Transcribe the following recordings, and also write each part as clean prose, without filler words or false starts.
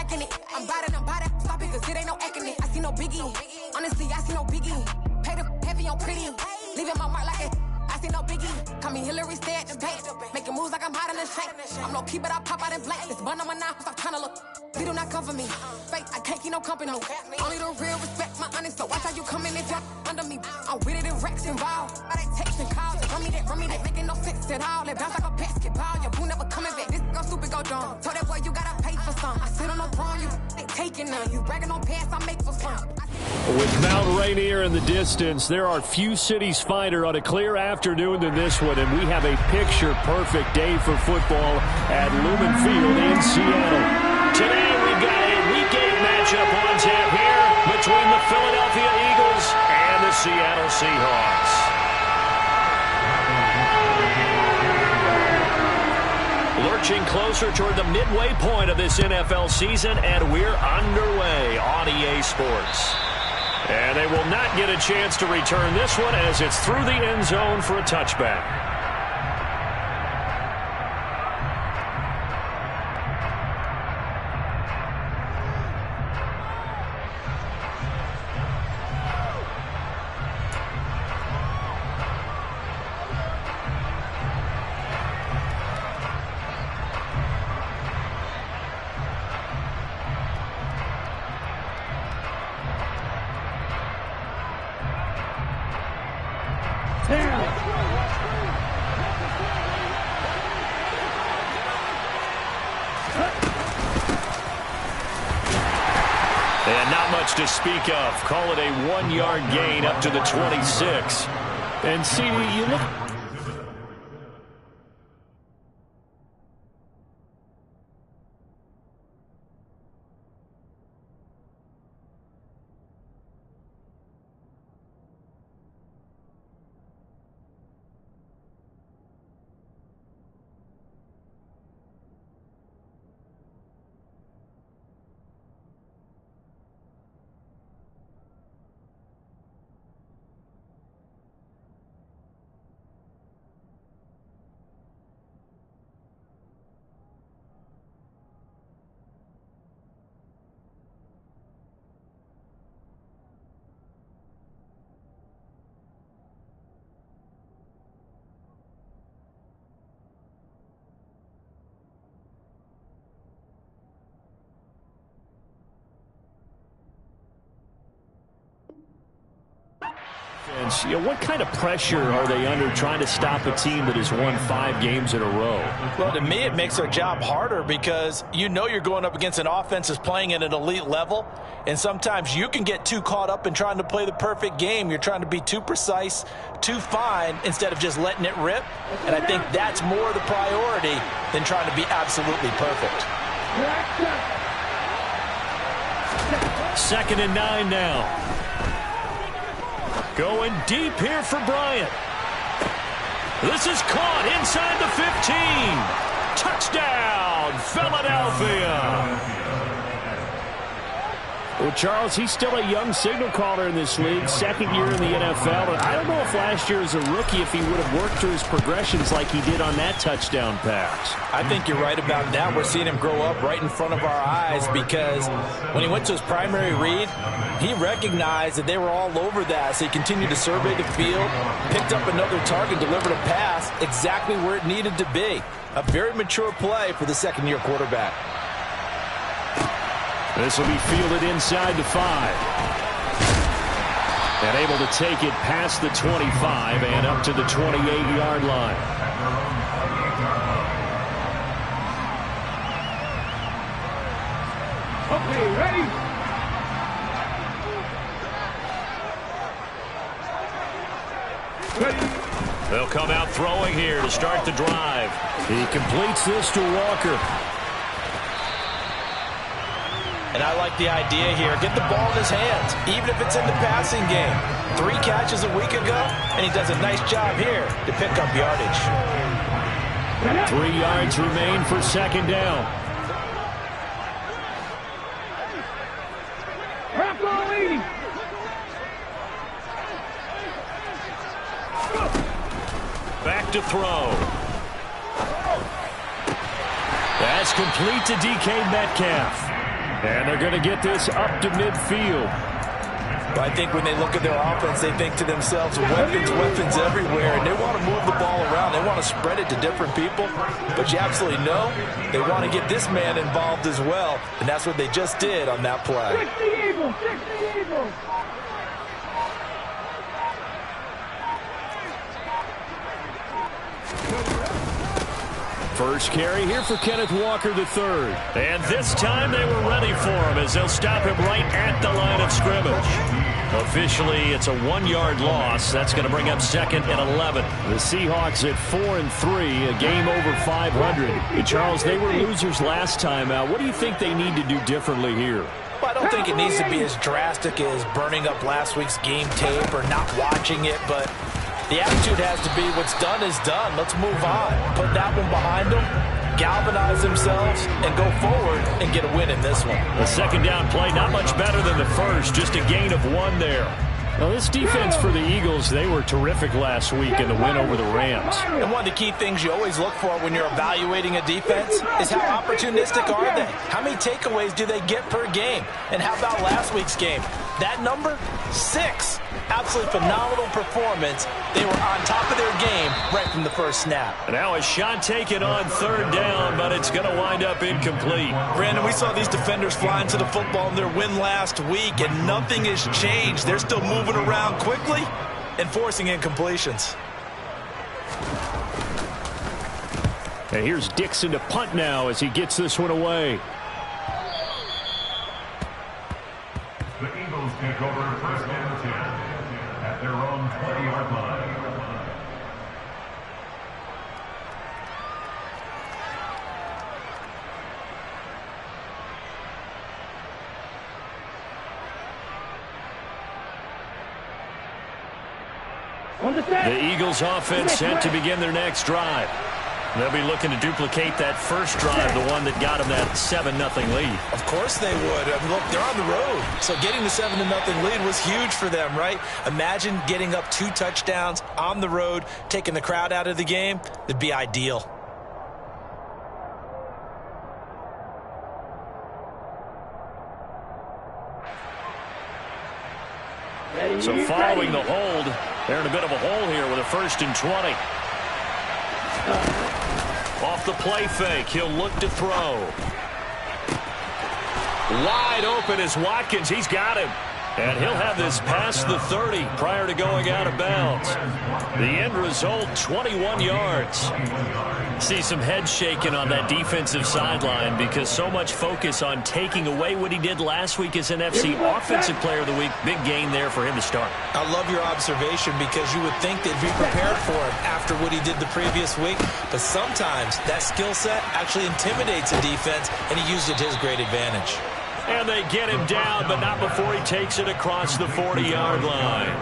wrecking it. I'm body, stop it, cause it ain't no acting it. I see no biggie. Honestly, I see no biggie. Pay the heavy on pretty. Leaving my mark like it. I see no biggie. Call me Hillary, stay at the bank. Making moves like I'm hot in the shank. I'm low key, but I pop out in blank. This bun on my knife, stop trying to look. They do not come for me. Fake, I can't keep no company. Only the real respect my honest. So watch how you come in if y'all under me. I'm with it in Rex involved. I they text and calls. Run me that making no sense at all. They bounce like a basketball. Your boo never coming back. This go stupid, go dumb. Told that boy you gotta pay for some. I sit on no throne, you ain't taking none. You bragging on past, I make for fun. With Mount Rainier in the distance, there are few cities finer on a clear afternoon than this one, and we have a picture-perfect day for football at Lumen Field in Seattle. Today we've got a Week 8 matchup on tap here between the Philadelphia Eagles and the Seattle Seahawks. Lurching closer toward the midway point of this NFL season, and we're underway on EA Sports. And they will not get a chance to return this one as it's through the end zone for a touchback. And not much to speak of. Call it a 1-yard gain up to the 26. And CD, you look... what kind of pressure are they under trying to stop a team that has won 5 games in a row? Well, to me, it makes their job harder because you know you're going up against an offense that's playing at an elite level, and sometimes you can get too caught up in trying to play the perfect game. You're trying to be too precise, too fine, instead of just letting it rip, and I think that's more the priority than trying to be absolutely perfect. 2nd and 9 now. Going deep here for Bryant. This is caught inside the 15. Touchdown, Philadelphia. Well, Charles, he's still a young signal caller in this league, 2nd year in the NFL. And I don't know if last year as a rookie if he would have worked through his progressions like he did on that touchdown pass. I think you're right about that. We're seeing him grow up right in front of our eyes because when he went to his primary read, he recognized that they were all over that, so he continued to survey the field, picked up another target, delivered a pass exactly where it needed to be. A very mature play for the 2nd-year quarterback. This will be fielded inside the 5. And able to take it past the 25 and up to the 28-yard line. Okay, ready? They'll come out throwing here to start the drive. He completes this to Walker. And I like the idea here. Get the ball in his hands, even if it's in the passing game. 3 catches a week ago, and he does a nice job here to pick up yardage. 3 yards remain for 2nd down. Back to throw. That's complete to DK Metcalf. And they're going to get this up to midfield. But I think when they look at their offense, they think to themselves, weapons, weapons everywhere, and they want to move the ball around. They want to spread it to different people, but you absolutely know they want to get this man involved as well, and that's what they just did on that play. 60 Eagles, 60 Eagles. First carry here for Kenneth Walker III. And this time they were ready for him as they'll stop him right at the line of scrimmage. Officially, it's a 1-yard loss. That's going to bring up 2nd and 11. The Seahawks at 4-3, a game over 500. And Charles, they were losers last time out. What do you think they need to do differently here? Well, I don't think it needs to be as drastic as burning up last week's game tape or not watching it, but the attitude has to be what's done is done. Let's move on. Put that one behind them, galvanize themselves, and go forward and get a win in this one. The second down play, not much better than the first, just a gain of 1 there. Now, this defense for the Eagles, they were terrific last week in the win over the Rams. And one of the key things you always look for when you're evaluating a defense is how opportunistic are they? How many takeaways do they get per game? And how about last week's game? That number, 6. Absolutely phenomenal performance. They were on top of their game right from the first snap. And now a shot taken on 3rd down, but it's going to wind up incomplete. Brandon, we saw these defenders flying to the football in their win last week, and nothing has changed. They're still moving around quickly and forcing incompletions. And here's Dixon to punt now as he gets this one away. The Eagles take over 1st and 10 at their own 20-yard line. The Eagles offense set to begin their next drive. They'll be looking to duplicate that first drive, the one that got them that 7-0 lead. Of course they would. I mean, look, they're on the road. So getting the 7-0 lead was huge for them, right? Imagine getting up 2 touchdowns on the road, taking the crowd out of the game. That'd be ideal. So following the hold, they're in a bit of a hole here with a 1st and 20. Off the play fake, he'll look to throw. Wide open is Watkins. He's got him. And he'll have this past the 30 prior to going out of bounds. The end result, 21 yards. See some head shaking on that defensive sideline because so much focus on taking away what he did last week as NFC Offensive Player of the Week. Big gain there for him to start. I love your observation because you would think they'd be prepared for it after what he did the previous week. But sometimes that skill set actually intimidates a defense, and he used it to his great advantage. And they get him down, but not before he takes it across the 40-yard line.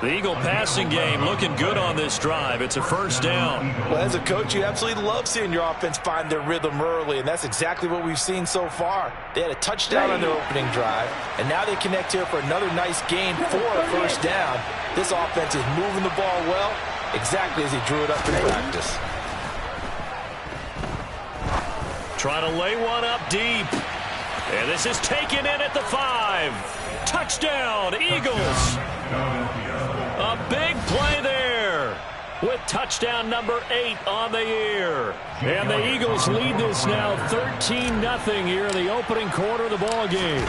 The Eagle passing game looking good on this drive. It's a 1st down. Well, as a coach, you absolutely love seeing your offense find their rhythm early, and that's exactly what we've seen so far. They had a touchdown on their opening drive, and now they connect here for another nice gain for a 1st down. This offense is moving the ball well, exactly as he drew it up in practice. Trying to lay one up deep. And this is taken in at the 5. Touchdown, Eagles. A big play there with touchdown number 8 on the year. And the Eagles lead this now 13-0 here in the opening quarter of the ball game.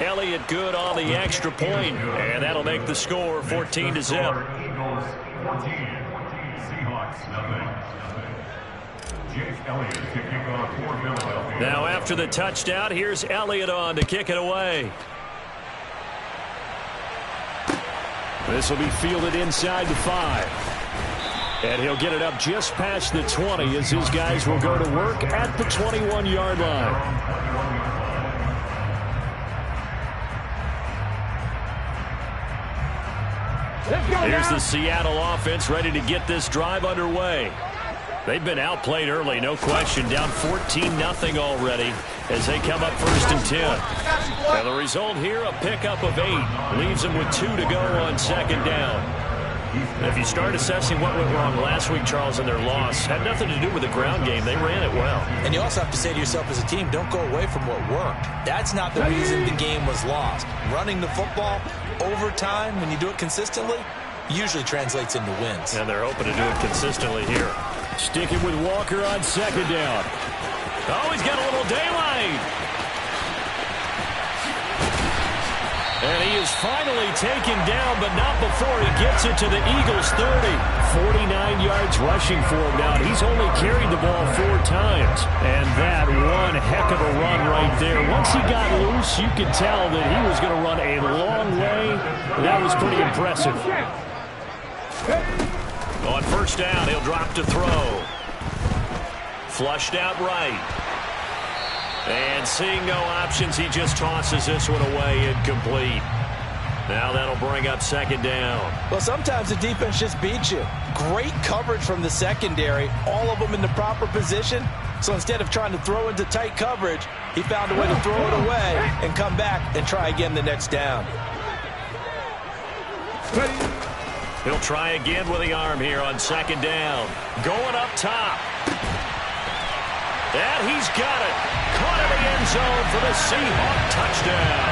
Elliott good on the extra point, and that'll make the score 14-0. Eagles 14, Seahawks nothing. Now after the touchdown, here's Elliott on to kick it away. This will be fielded inside the 5. And he'll get it up just past the 20 as his guys will go to work at the 21-yard line. Here's the Seattle offense ready to get this drive underway. They've been outplayed early, no question. Down 14-0 already as they come up 1st and 10. And the result here, a pickup of 8. Leaves them with 2 to go on 2nd down. If you start assessing what went wrong last week, Charles, in their loss, had nothing to do with the ground game. They ran it well. And you also have to say to yourself as a team, don't go away from what worked. That's not the reason the game was lost. Running the football over time, when you do it consistently, usually translates into wins. And they're hoping to do it consistently here. Sticking with Walker on second down. Oh, he's got a little daylight. And he is finally taken down, but not before he gets it to the Eagles' 30. 49 yards rushing for him now. He's only carried the ball 4 times. And that one heck of a run right there. Once he got loose, you could tell that he was going to run a long way. That was pretty impressive. On first down, he'll drop to throw. Flushed out right. And seeing no options, he just tosses this one away, incomplete. Now that'll bring up second down. Well, sometimes the defense just beats you. Great coverage from the secondary, all of them in the proper position. So instead of trying to throw into tight coverage, he found a way to throw it away and come back and try again the next down. He'll try again with the arm here on second down. Going up top. And he's got it. Caught in the end zone for the Seahawks touchdown.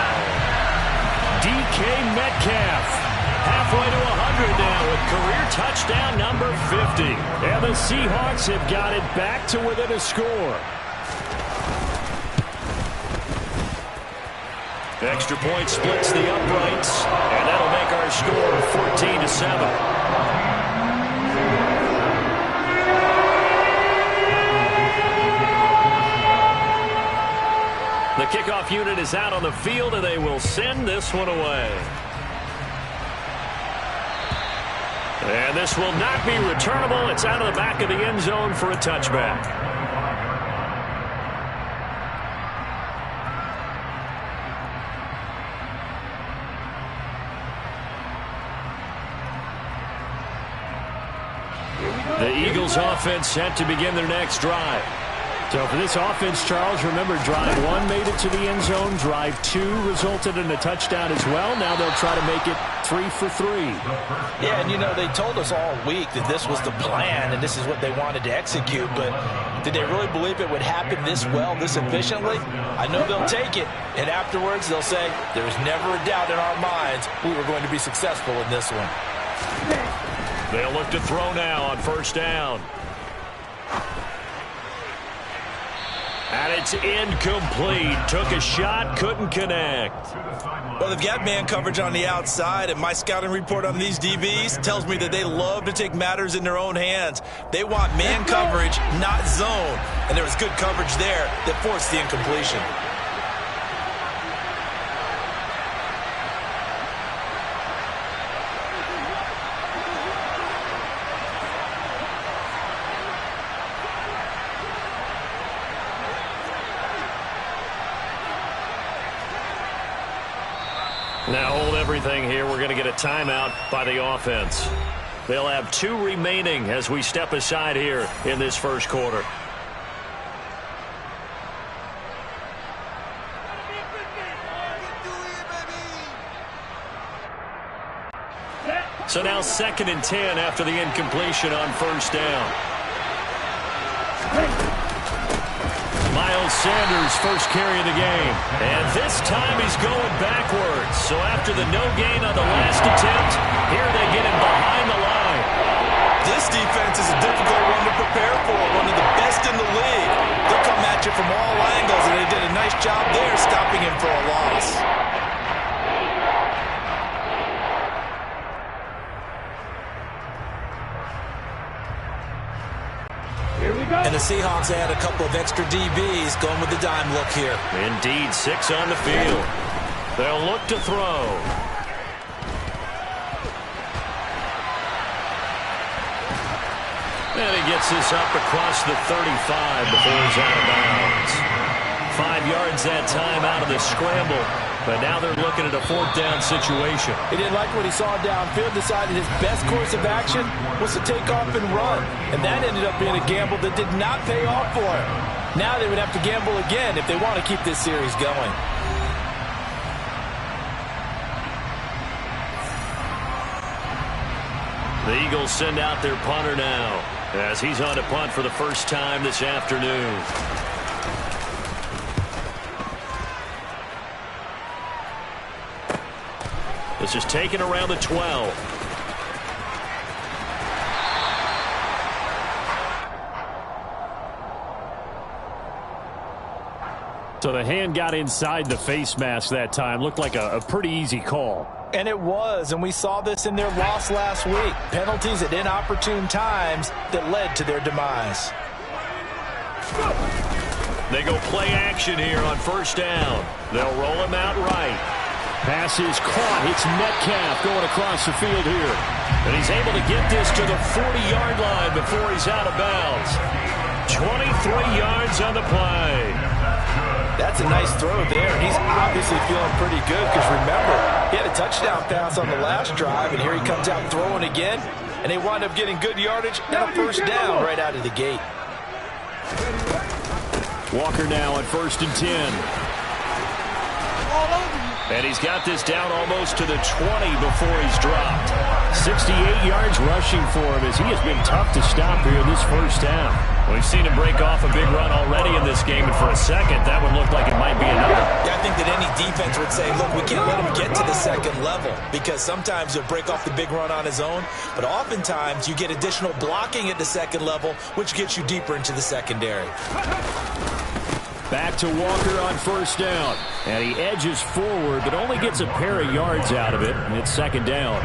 DK Metcalf halfway to 100 now with career touchdown number 50. And the Seahawks have got it back to within a score. Extra point splits the uprights, and that'll make our score 14-7. The kickoff unit is out on the field, and they will send this one away. And this will not be returnable. It's out of the back of the end zone for a touchback. The Eagles offense set to begin their next drive. So for this offense, Charles, remember, drive 1 made it to the end zone. Drive 2 resulted in a touchdown as well. Now they'll try to make it 3 for 3. Yeah, and you know, they told us all week that this was the plan and this is what they wanted to execute, but did they really believe it would happen this well, this efficiently? I know they'll take it, and afterwards they'll say, there was never a doubt in our minds we were going to be successful in this one. They'll look to throw now on first down. And it's incomplete. Took a shot, couldn't connect. Well, they've got man coverage on the outside, and my scouting report on these DBs tells me that they love to take matters in their own hands. They want man coverage, not zone. And there was good coverage there that forced the incompletion. Now hold everything here. We're going to get a timeout by the offense. They'll have 2 remaining as we step aside here in this first quarter. So now 2nd and 10 after the incompletion on first down. Miles Sanders first carry of the game. And this time he's going backwards. So after the no gain on the last attempt, here they get him behind the line. This defense is a difficult one to prepare for, one of the best in the league. They'll come at you from all angles, and they did a nice job there stopping him for a loss. And the Seahawks add a couple of extra DBs going with the dime look here. Indeed, 6 on the field. They'll look to throw. And he gets this up across the 35 before he's out of bounds. 5 yards that time out of the scramble. But now they're looking at a 4th down situation. He didn't like what he saw downfield, decided his best course of action was to take off and run. And that ended up being a gamble that did not pay off for him. Now they would have to gamble again if they want to keep this series going. The Eagles send out their punter now as he's on to punt for the first time this afternoon. This is taken around the 12. So the hand got inside the face mask that time. Looked like a pretty easy call. And it was, and we saw this in their loss last week. Penalties at inopportune times that led to their demise. They go play action here on first down. They'll roll him out right. Pass is caught. It's Metcalf going across the field here. And he's able to get this to the 40-yard line before he's out of bounds. 23 yards on the play. That's a nice throw there. He's obviously feeling pretty good because, remember, he had a touchdown pass on the last drive, and here he comes out throwing again, and they wind up getting good yardage and a first down right out of the gate. Walker now on 1st and 10. And he's got this down almost to the 20 before he's dropped. 68 yards rushing for him as he has been tough to stop here in this first down. We've seen him break off a big run already in this game, and for a second, that would look like it might be another. Yeah, I think that any defense would say, look, we can't let him get to the second level because sometimes he'll break off the big run on his own, but oftentimes you get additional blocking at the second level, which gets you deeper into the secondary. Back to Walker on first down. And he edges forward, but only gets a pair of yards out of it, and it's second down.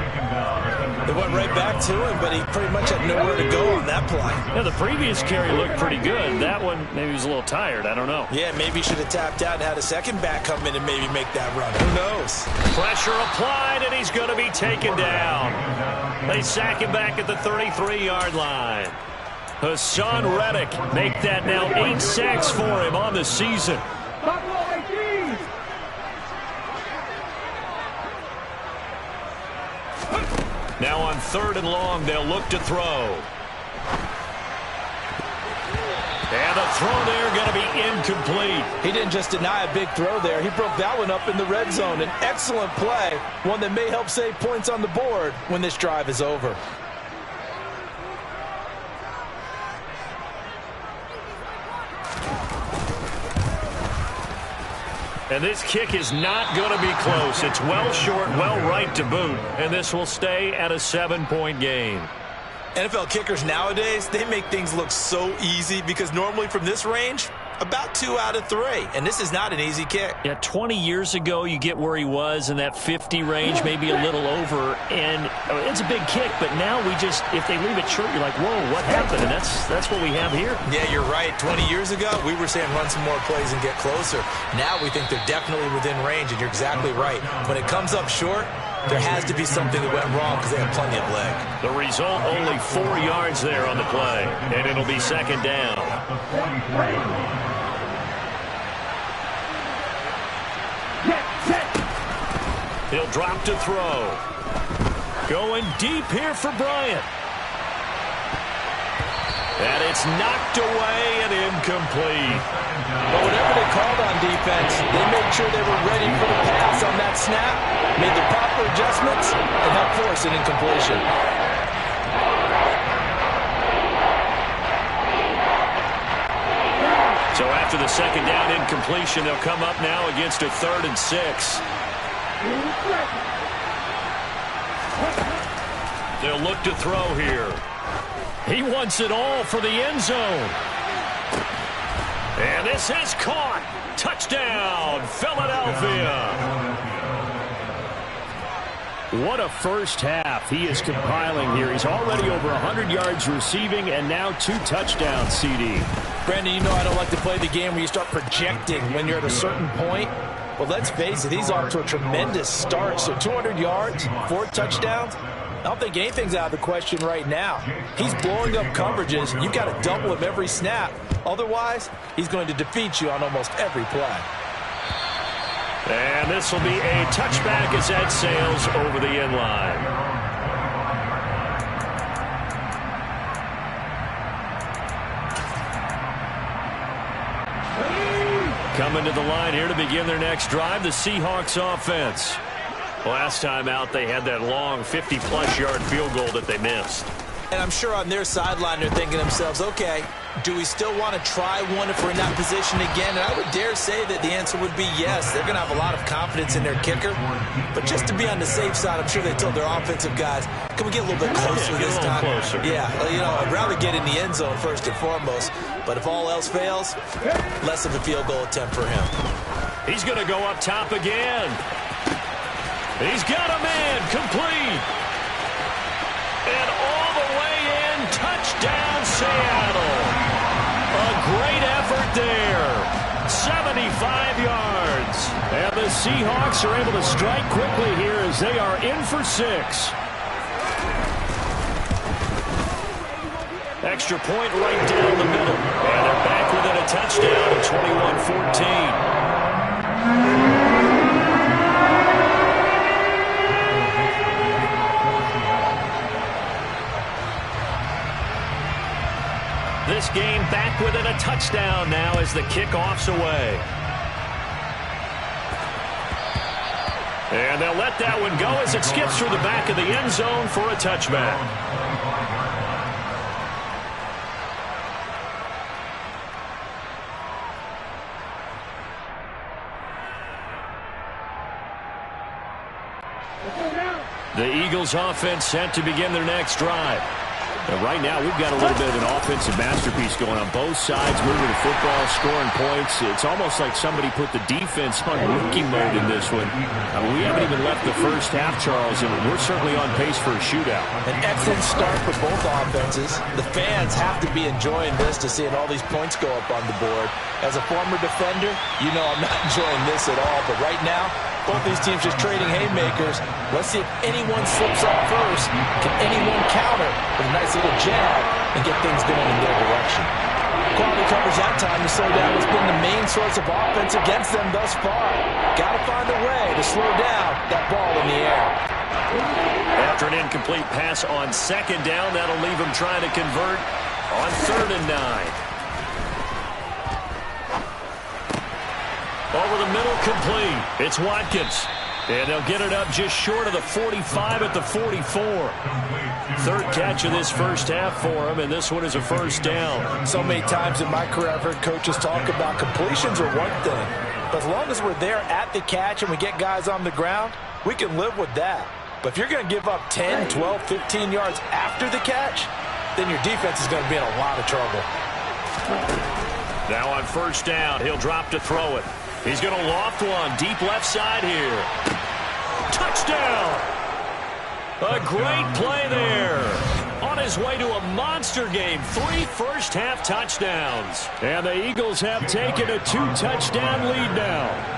They went right back to him, but he pretty much had nowhere to go on that play. Yeah, the previous carry looked pretty good. That one, maybe he was a little tired. I don't know. Yeah, maybe he should have tapped out and had a second back come in and maybe make that run. Who knows? Pressure applied, and he's going to be taken down. They sack him back at the 33-yard line. Hassan Reddick make that now 8 sacks for him on the season. Now on 3rd and long, they'll look to throw. And the throw there going to be incomplete. He didn't just deny a big throw there. He broke that one up in the red zone. An excellent play, one that may help save points on the board when this drive is over. And this kick is not going to be close. It's well short, well right to boot. And this will stay at a 7-point game. NFL kickers nowadays, they make things look so easy because normally from this range, about 2 out of 3. And this is not an easy kick. Yeah, 20 years ago, you get where he was in that 50 range, maybe a little over. And it's a big kick, but now we just, if they leave it short, you're like, whoa, what happened? And that's what we have here. Yeah, you're right. 20 years ago, we were saying run some more plays and get closer. Now we think they're definitely within range, and you're exactly right. When it comes up short, there has to be something that went wrong because they have plenty of leg. The result, only 4 yards there on the play, and it'll be second down. He'll drop to throw. Going deep here for Bryant. And it's knocked away and incomplete. But whatever they called on defense, they made sure they were ready for the pass on that snap, made the proper adjustments, and helped force an incompletion. So after the second down incompletion, they'll come up now against a 3rd and 6. They'll look to throw here. He wants it all for the end zone. And this is caught. Touchdown, Philadelphia. What a first half he is compiling here. He's already over 100 yards receiving and now 2 touchdowns, CD. Brandon, you know I don't like to play the game where you start projecting when you're at a certain point. Well, let's face it, he's off to a tremendous start. So 200 yards, 4 touchdowns. I don't think anything's out of the question right now. He's blowing up coverages. You've got to double him every snap. Otherwise, he's going to defeat you on almost every play. And this will be a touchback as that sails over the end line. Coming to the line here to begin their next drive, the Seahawks offense. Last time out, they had that long 50-plus yard field goal that they missed. And I'm sure on their sideline they're thinking to themselves, okay, do we still want to try one if we're in that position again? And I would dare say that the answer would be yes. They're going to have a lot of confidence in their kicker. But just to be on the safe side, I'm sure they told their offensive guys, can we get a little bit closer this time? Closer. Yeah, I'd rather get in the end zone first and foremost. But if all else fails, less of a field goal attempt for him. He's going to go up top again. He's got a man complete. And all the way in, touchdown Seattle. A great effort there. 75 yards. And the Seahawks are able to strike quickly here as they are in for 6. Extra point right down the middle. And they're back within a touchdown at 21-14. This game back within a touchdown now as the kickoff's away. And they'll let that one go as it skips through the back of the end zone for a touchback. The Eagles offense set to begin their next drive. And right now, we've got a little bit of an offensive masterpiece going on both sides, moving the football, scoring points. It's almost like somebody put the defense on rookie mode in this one. We haven't even left the first half, Charles, and we're certainly on pace for a shootout. An excellent start for both offenses. The fans have to be enjoying this to seeing all these points go up on the board. As a former defender, you know I'm not enjoying this at all, but right now, both these teams just trading haymakers. Let's see if anyone slips up first. Can anyone counter with a nice little jab and get things going in their direction? Quality covers that time to slow down what's been the main source of offense against them thus far. Got to find a way to slow down that ball in the air. After an incomplete pass on second down, that'll leave them trying to convert on 3rd and 9. Over the middle, complete. It's Watkins. And they'll get it up just short of the 45 at the 44. 3rd catch of this first half for him, and this one is a first down. So many times in my career I've heard coaches talk about completions are one thing. But as long as we're there at the catch and we get guys on the ground, we can live with that. But if you're going to give up 10, 12, 15 yards after the catch, then your defense is going to be in a lot of trouble. Now on first down, he'll drop to throw it. He's going to loft one deep left side here. Touchdown! A great play there. On his way to a monster game. 3 first-half touchdowns. And the Eagles have taken a 2-touchdown lead now.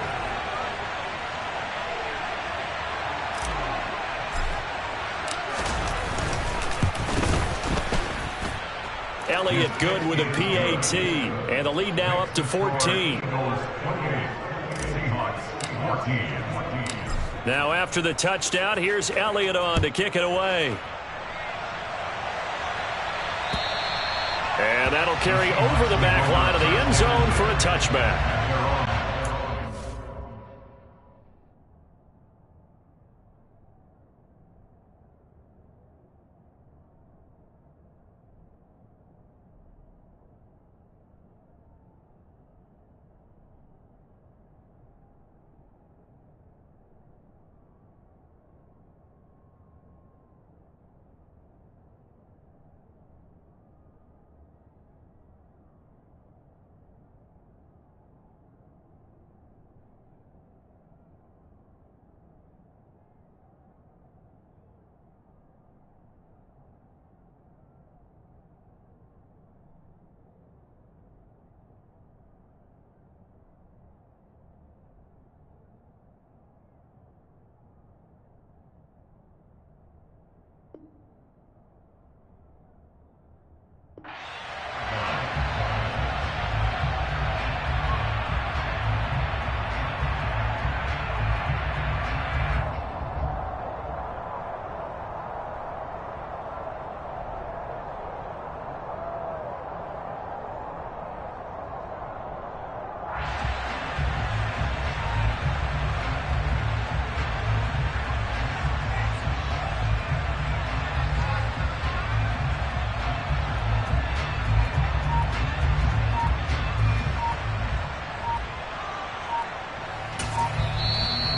Elliott good with a PAT. And the lead now up to 14. Now after the touchdown, here's Elliott on to kick it away. And that'll carry over the back line of the end zone for a touchback.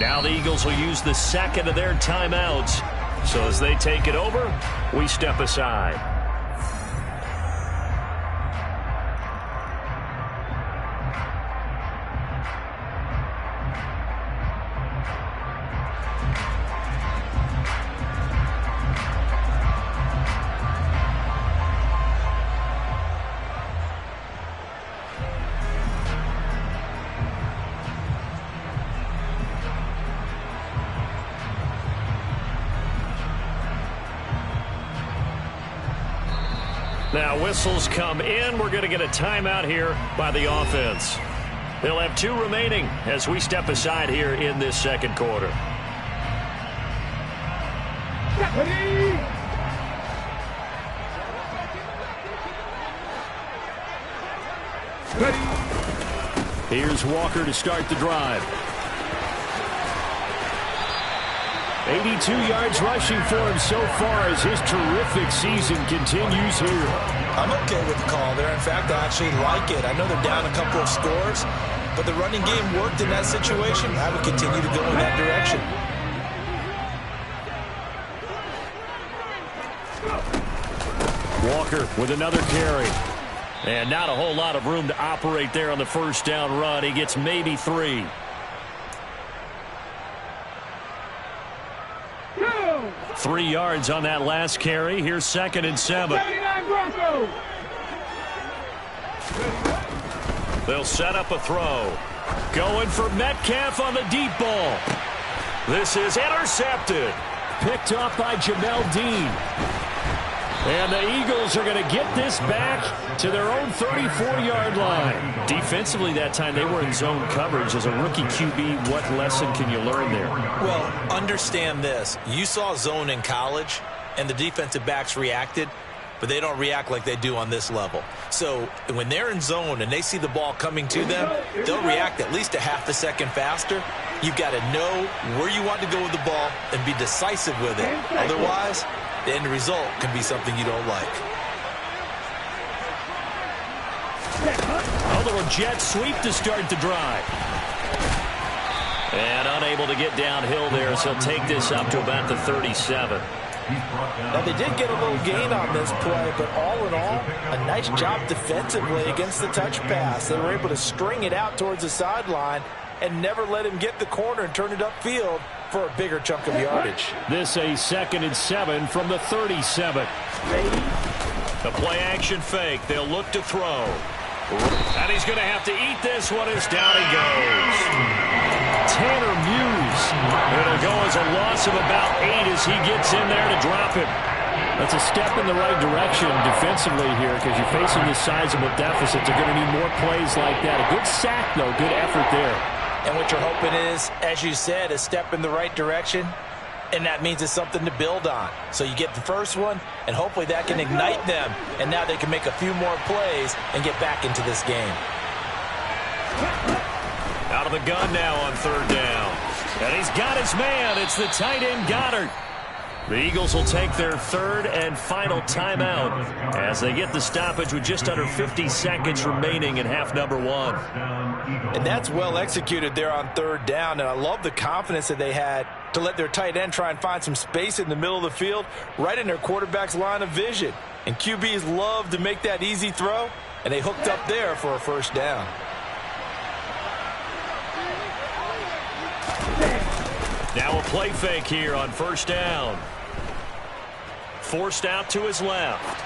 Now the Eagles will use the second of their timeouts. So as they take it over, we step aside. Now whistles come in. We're going to get a timeout here by the offense. They'll have 2 remaining as we step aside here in this second quarter. Here's Walker to start the drive. 82 yards rushing for him so far as his terrific season continues here. I'm okay with the call there. In fact, I actually like it. I know they're down a couple of scores, but the running game worked in that situation. I would continue to go in that direction. Walker with another carry. And not a whole lot of room to operate there on the first down run. He gets maybe 3. Three yards on that last carry. Here's 2nd and 7. They'll set up a throw. Going for Metcalf on the deep ball. This is intercepted. Picked off by Jamel Dean. And the Eagles are going to get this back to their own 34-yard line. Defensively that time, they were in zone coverage. As a rookie QB, what lesson can you learn there? Well, understand this. You saw zone in college, and the defensive backs reacted, but they don't react like they do on this level. So when they're in zone and they see the ball coming to them, they'll react at least a half a second faster. You've got to know where you want to go with the ball and be decisive with it. Otherwise, the end result can be something you don't like. A little jet sweep to start the drive. And unable to get downhill there, so take this up to about the 37. Now, they did get a little gain on this play, but all in all, a nice job defensively against the touch pass. They were able to string it out towards the sideline and never let him get the corner and turn it upfield for a bigger chunk of yardage. This a 2nd and 7 from the 37. The play action fake. They'll look to throw. And he's going to have to eat this one as down he goes. Tanner Muse. It'll go as a loss of about 8 as he gets in there to drop him. That's a step in the right direction defensively here because you're facing this sizable deficit. They're going to need more plays like that. A good sack, though. Good effort there. And what you're hoping is, as you said, a step in the right direction, and that means it's something to build on. So you get the first one, and hopefully that can ignite them, and now they can make a few more plays and get back into this game. Out of the gun now on 3rd down. And he's got his man. It's the tight end Goddard. The Eagles will take their 3rd and final timeout as they get the stoppage with just under 50 seconds remaining in half number 1. And that's well executed there on 3rd down, and I love the confidence that they had to let their tight end try and find some space in the middle of the field, right in their quarterback's line of vision. And QBs love to make that easy throw, and they hooked up there for a 1st down. Now a play fake here on 1st down. Forced out to his left.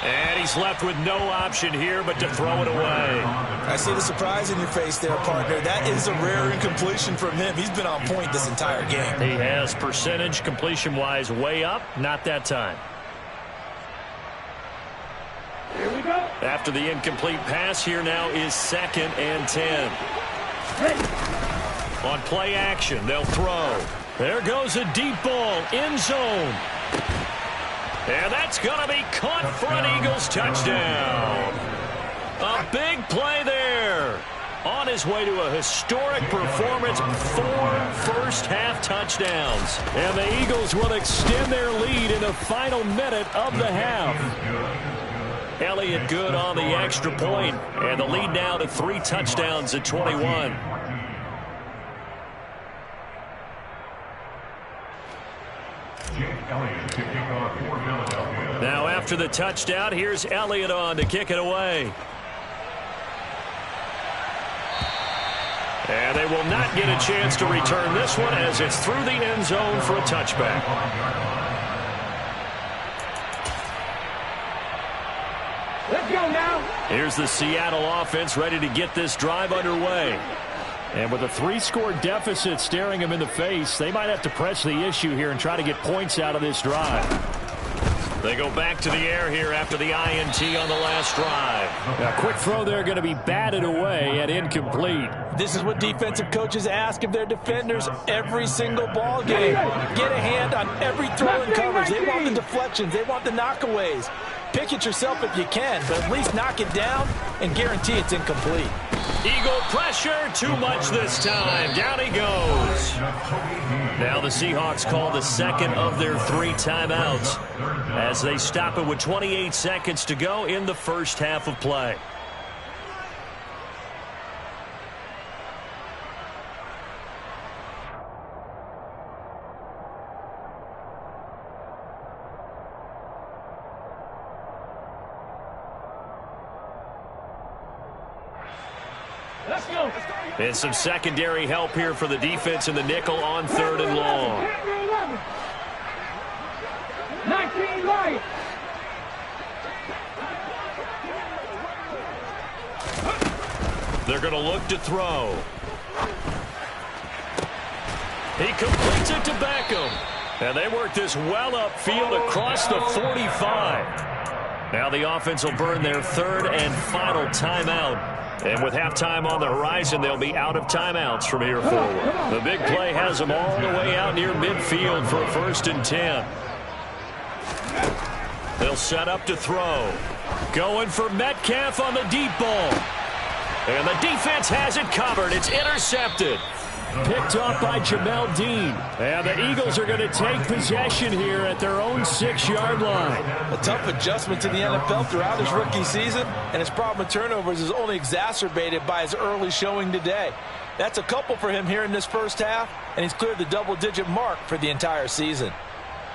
And he's left with no option here but to throw it away. I see the surprise in your face there, partner. That is a rare incompletion from him. He's been on point this entire game. He has percentage completion-wise way up. Not that time. Here we go. After the incomplete pass, here now is 2nd and 10. On play action, they'll throw. There goes a deep ball, end zone. And that's going to be caught for an Eagles touchdown. A big play there. On his way to a historic performance, 4 first-half touchdowns. And the Eagles will extend their lead in the final minute of the half. Elliott good on the extra point, and the lead now to 3 touchdowns at 21. Elliott to kick off for Philadelphia. Now after the touchdown, here's Elliott on to kick it away. And they will not get a chance to return this one as it's through the end zone for a touchback. Let's go now. Here's the Seattle offense ready to get this drive underway. And with a 3-score deficit staring them in the face, they might have to press the issue here and try to get points out of this drive. They go back to the air here after the INT on the last drive. A quick throw there going to be batted away and incomplete. This is what defensive coaches ask of their defenders every single ball game. Get a hand on every throw and coverage. They want the deflections. They want the knockaways. Pick it yourself if you can, but at least knock it down and guarantee it's incomplete. Eagle pressure, too much this time. Down he goes. Now the Seahawks call the second of their 3 timeouts as they stop it with 28 seconds to go in the first half of play. Let's go. And some secondary help here for the defense in the nickel on 3rd and long. 19 right. They're going to look to throw. He completes it to Beckham. And they work this well upfield across the 45. Now the offense will burn their 3rd and final timeout. And with halftime on the horizon, they'll be out of timeouts from here forward. The big play has them all the way out near midfield for a 1st and 10. They'll set up to throw. Going for Metcalf on the deep ball. And the defense has it covered. It's intercepted. Picked off by Jamel Dean. And the Eagles are going to take possession here at their own 6-yard line. A tough adjustment to the NFL throughout his rookie season, and his problem with turnovers is only exacerbated by his early showing today. That's a couple for him here in this first half, and he's cleared the double-digit mark for the entire season.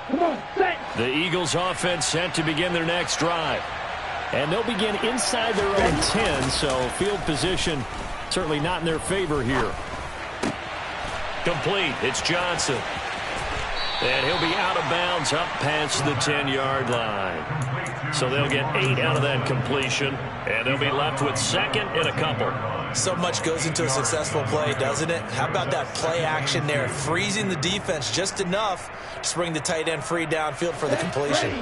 Come on, set. The Eagles offense set to begin their next drive. And they'll begin inside their own 10, so field position certainly not in their favor here. Complete. It's Johnson. And he'll be out of bounds up past the 10-yard line. So they'll get 8 out of that completion, and they'll be left with 2nd and a couple. So much goes into a successful play, doesn't it? How about that play action there, freezing the defense just enough to bring the tight end free downfield for the completion.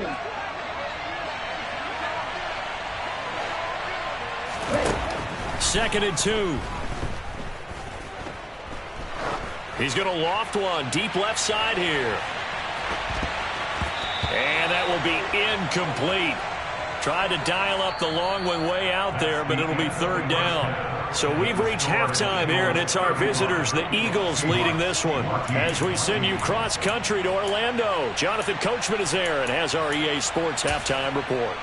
2nd and 2. He's going to loft one deep left side here. And that will be incomplete. Tried to dial up the long one way out there, but it'll be 3rd down. So we've reached halftime here, and it's our visitors, the Eagles, leading this one. As we send you cross-country to Orlando, Jonathan Coachman is there and has our EA Sports halftime report.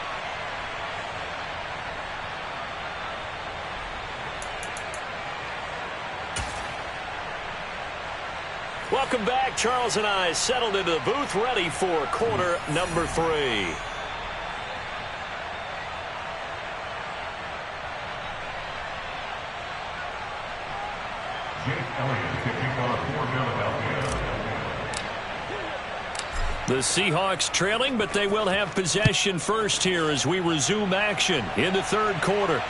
Welcome back. Charles and I settled into the booth, ready for quarter number 3. Jake Elliott to kick off for Philadelphia. The Seahawks trailing, but they will have possession first here as we resume action in the 3rd quarter.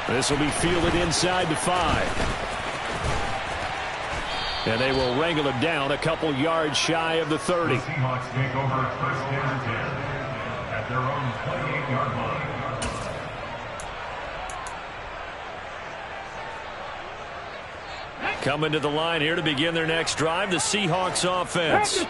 This will be fielded inside the 5. And they will wrangle it down a couple yards shy of the 30. The Seahawks take over 1st and 10 at their own 28-yard line. Coming to the line here to begin their next drive, the Seahawks offense.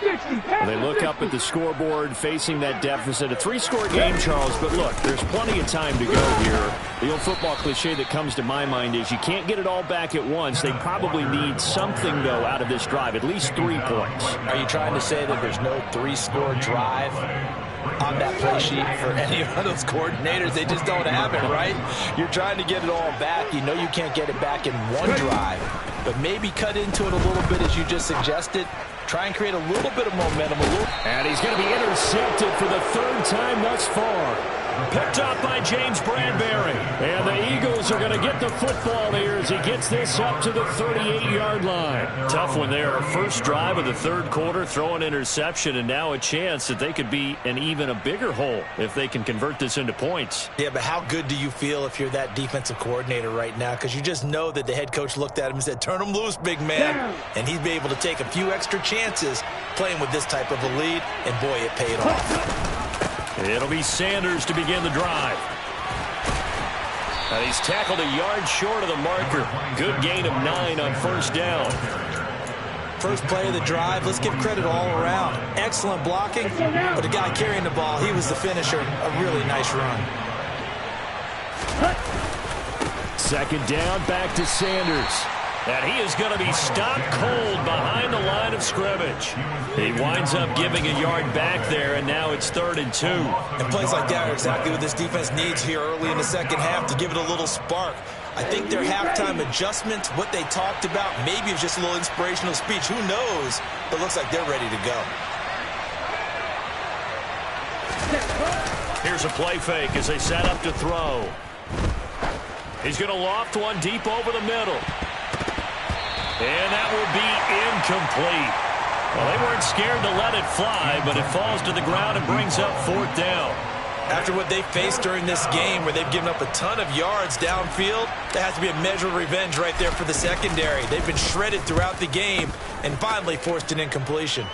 They look up at the scoreboard facing that deficit. A 3-score game, Charles, but look, there's plenty of time to go here. The old football cliche that comes to my mind is you can't get it all back at once. They probably need something, though, out of this drive, at least 3 points. Are you trying to say that there's no 3-score drive on that play sheet for any of those coordinators? They just don't have it, right? You're trying to get it all back. You know you can't get it back in one drive. but maybe cut into it a little bit as you just suggested. Try and create a little bit of momentum. And he's going to be intercepted for the third time thus far. Picked up by James Bradbury. And the Eagles are going to get the football here as he gets this up to the 38-yard line. Tough one there. First drive of the third quarter, throw an interception, and now a chance that they could be in even a bigger hole if they can convert this into points. Yeah, but how good do you feel if you're that defensive coordinator right now? Because you just know that the head coach looked at him and said, turn him loose, big man. And he'd be able to take a few extra chances playing with this type of a lead, and boy, it paid off. It'll be Sanders to begin the drive. And he's tackled a yard short of the marker. Good gain of 9 on first down. First play of the drive, let's give credit all around. Excellent blocking, but the guy carrying the ball, he was the finisher. A really nice run. Second down, back to Sanders. And he is going to be stopped cold behind the line of scrimmage. He winds up giving a yard back there, and now it's 3rd and 2. And plays like that are exactly what this defense needs here early in the second half to give it a little spark. I think their halftime adjustment, what they talked about, maybe it's just a little inspirational speech. Who knows? But it looks like they're ready to go. Here's a play fake as they set up to throw. He's going to loft one deep over the middle. And that will be incomplete. Well, they weren't scared to let it fly, but it falls to the ground and brings up 4th down. After what they faced during this game where they've given up a ton of yards downfield, there has to be a measure of revenge right there for the secondary. They've been shredded throughout the game and finally forced an incompletion.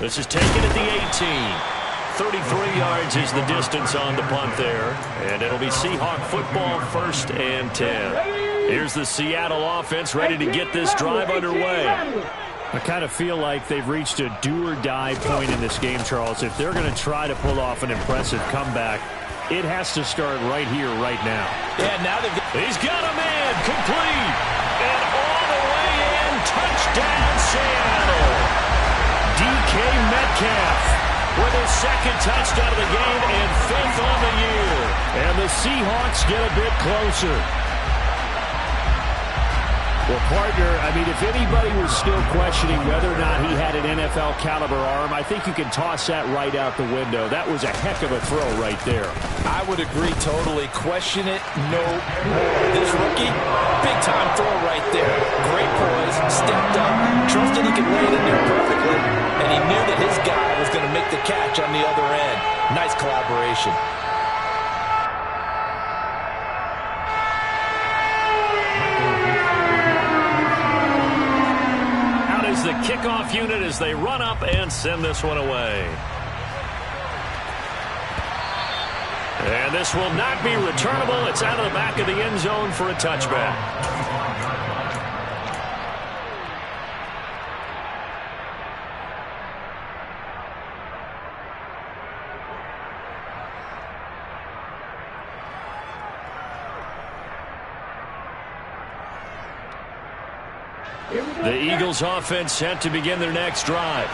This is taken at the 18. 33 yards is the distance on the punt there. And it'll be Seahawk football, 1st and 10. Here's the Seattle offense ready to get this drive underway. I kind of feel like they've reached a do-or-die point in this game, Charles. If they're going to try to pull off an impressive comeback, it has to start right here, right now. Yeah, now he's got a man complete. And all the way in, touchdown Seattle. DK Metcalf with his 2nd touchdown of the game and 5th on the year. And the Seahawks get a bit closer. Well, partner, I mean, if anybody was still questioning whether or not he had an NFL-caliber arm, I think you can toss that right out the window. That was a heck of a throw right there. I would agree totally. Question it no more. This rookie, big-time throw right there. Great poise, stepped up, trusted he could lay it in there perfectly, and he knew that his guy was going to make the catch on the other end. Nice collaboration. The kickoff unit as they run up and send this one away. And this will not be returnable. It's out of the back of the end zone for a touchback. The Eagles offense set to begin their next drive.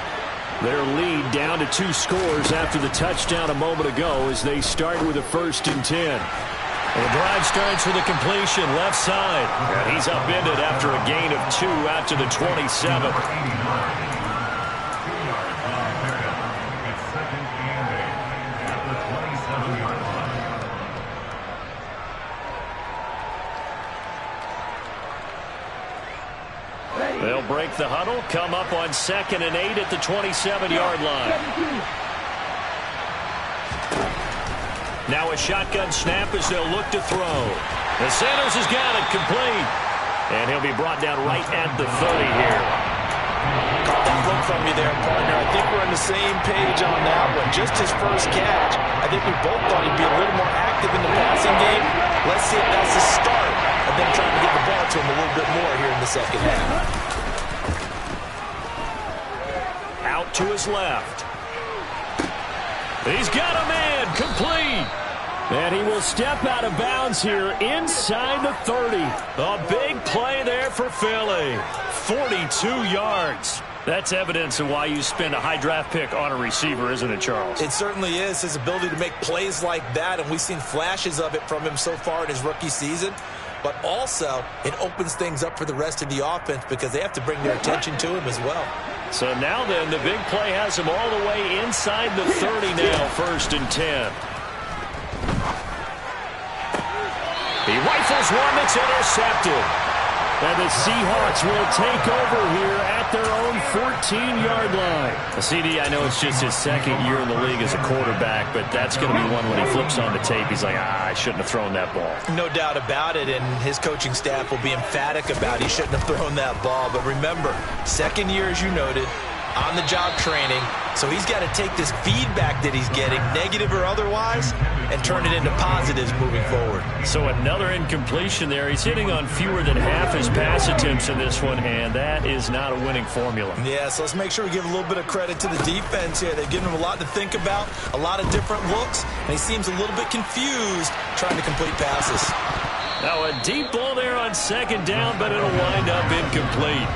Their lead down to 2 scores after the touchdown a moment ago as they start with a 1st and 10. Well, the drive starts with a completion left side. And he's upended after a gain of 2 out to the 27. They'll break the huddle, come up on 2nd and 8 at the 27-yard line. Now a shotgun snap as they'll look to throw. And Sanders has got it complete. And he'll be brought down right at the 30 here. Caught that look from you there, partner. I think we're on the same page on that one. Just his first catch. I think we both thought he'd be a little more active in the passing game. Let's see if that's the start of them trying to get the ball to him a little bit more here in the second half. Out to his left. He's got a man complete. And he will step out of bounds here inside the 30. A big play there for Philly. 42 yards. That's evidence of why you spend a high draft pick on a receiver, isn't it, Charles? It certainly is. His ability to make plays like that, and we've seen flashes of it from him so far in his rookie season. but also it opens things up for the rest of the offense because they have to bring their attention to him as well. So now then, the big play has him all the way inside the 30 now, 1st and 10. He rifles one that's intercepted. And the Seahawks will take over here at their own 14-yard line. CD, I know it's just his 2nd year in the league as a quarterback, but that's going to be one when he flips on the tape. He's like, I shouldn't have thrown that ball. No doubt about it, and his coaching staff will be emphatic about he shouldn't have thrown that ball. But remember, 2nd year, as you noted, on-the-job training. So he's got to take this feedback that he's getting, negative or otherwise, and turn it into positives moving forward. So another incompletion there. He's hitting on fewer than half his pass attempts in this one, and that is not a winning formula. Yeah, so let's make sure we give a little bit of credit to the defense here. They've given him a lot to think about, a lot of different looks, and he seems a little bit confused trying to complete passes. Now a deep ball there on 2nd down, but it'll wind up incomplete.